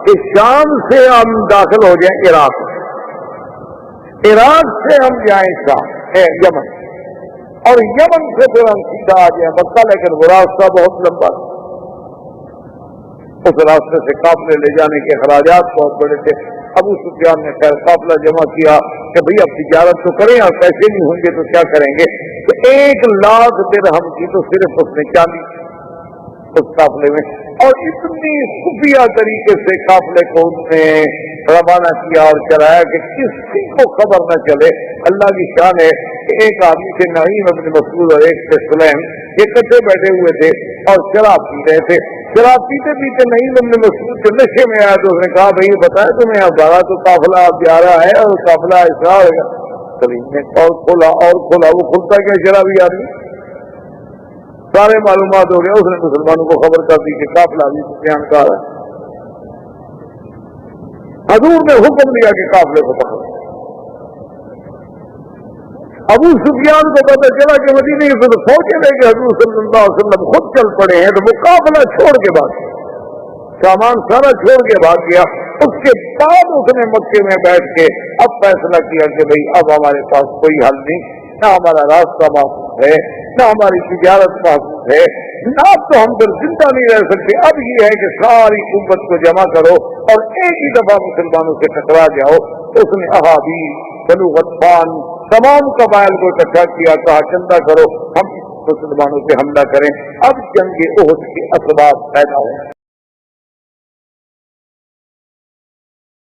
Speaker 1: کہ شام سے ہم داخل ہو جائیں عراق، عراق سے ہم جائیں شام یمن، اور یمن سے پھر ہم سیدھا آ جائیں مکہ، لیکن وہ راستہ بہت لمبا، اس راستے سے قافلے لے جانے کے اخراجات بہت بڑے تھے۔ ابو سفیان نے خیر قافلہ جمع کیا کہ بھئی اب تجارت تو کریں اور پیسے نہیں ہوں گے تو کیا کریں گے، تو 1,00,000 درہم کی تو صرف اس نے چاندی اس قافلے میں، اور اتنی خفیہ طریقے سے قافلے کو اس نے روانہ کیا اور چلایا کہ کسی کو خبر نہ چلے۔ اللہ کی شان ہے کہ ایک آدمی سے نعیم ابن مسعود اور ایک سے سلیم اکٹھے بیٹھے ہوئے تھے اور شراب پی رہے تھے، شراب پیتے پیتے نعیم ابن مسعود کے نشے میں آیا تو اس نے کہا بھائی بتایا تمہیں اب بڑا تو قافلہ اب جا رہا ہے اور قافلہ ایسا ہوگا، سلیم نے اور کھولا وہ کھلتا کیا شرابی آدمی، سارے معلومات ہو گیا، اس نے مسلمانوں کو خبر کر دی کہ قافلہ ابھی سفیان کا ہے۔ حضور نے حکم دیا کہ قافلے کو پکڑو۔ ابو سفیان کو پتہ چلا کہ مدینے کی طرف فوجیں لے کے حضور صلی اللہ علیہ وسلم خود چل پڑے ہیں، تو وہ قافلہ چھوڑ کے بھاگ گیا، سامان سارا چھوڑ کے بھاگ گیا۔ اس کے بعد اس نے مکے میں بیٹھ کے اب فیصلہ کیا کہ بھئی اب ہمارے پاس کوئی حل نہیں، نہ ہمارا راستہ محفوظ ہے، نہ ہماری تجارت محفوظ ہے، نہ تو ہم پھر زندہ نہیں رہ سکتے، اب یہ ہے کہ ساری قوت کو جمع کرو اور ایک ہی دفعہ مسلمانوں سے ٹکرا جاؤ۔ اس نے احابی، بنو غطفان، تمام قبائل کو اکٹھا کیا، کہا چندہ کرو ہم مسلمانوں سے حملہ کریں۔ اب جنگ احد کے اسباب پیدا ہوئے۔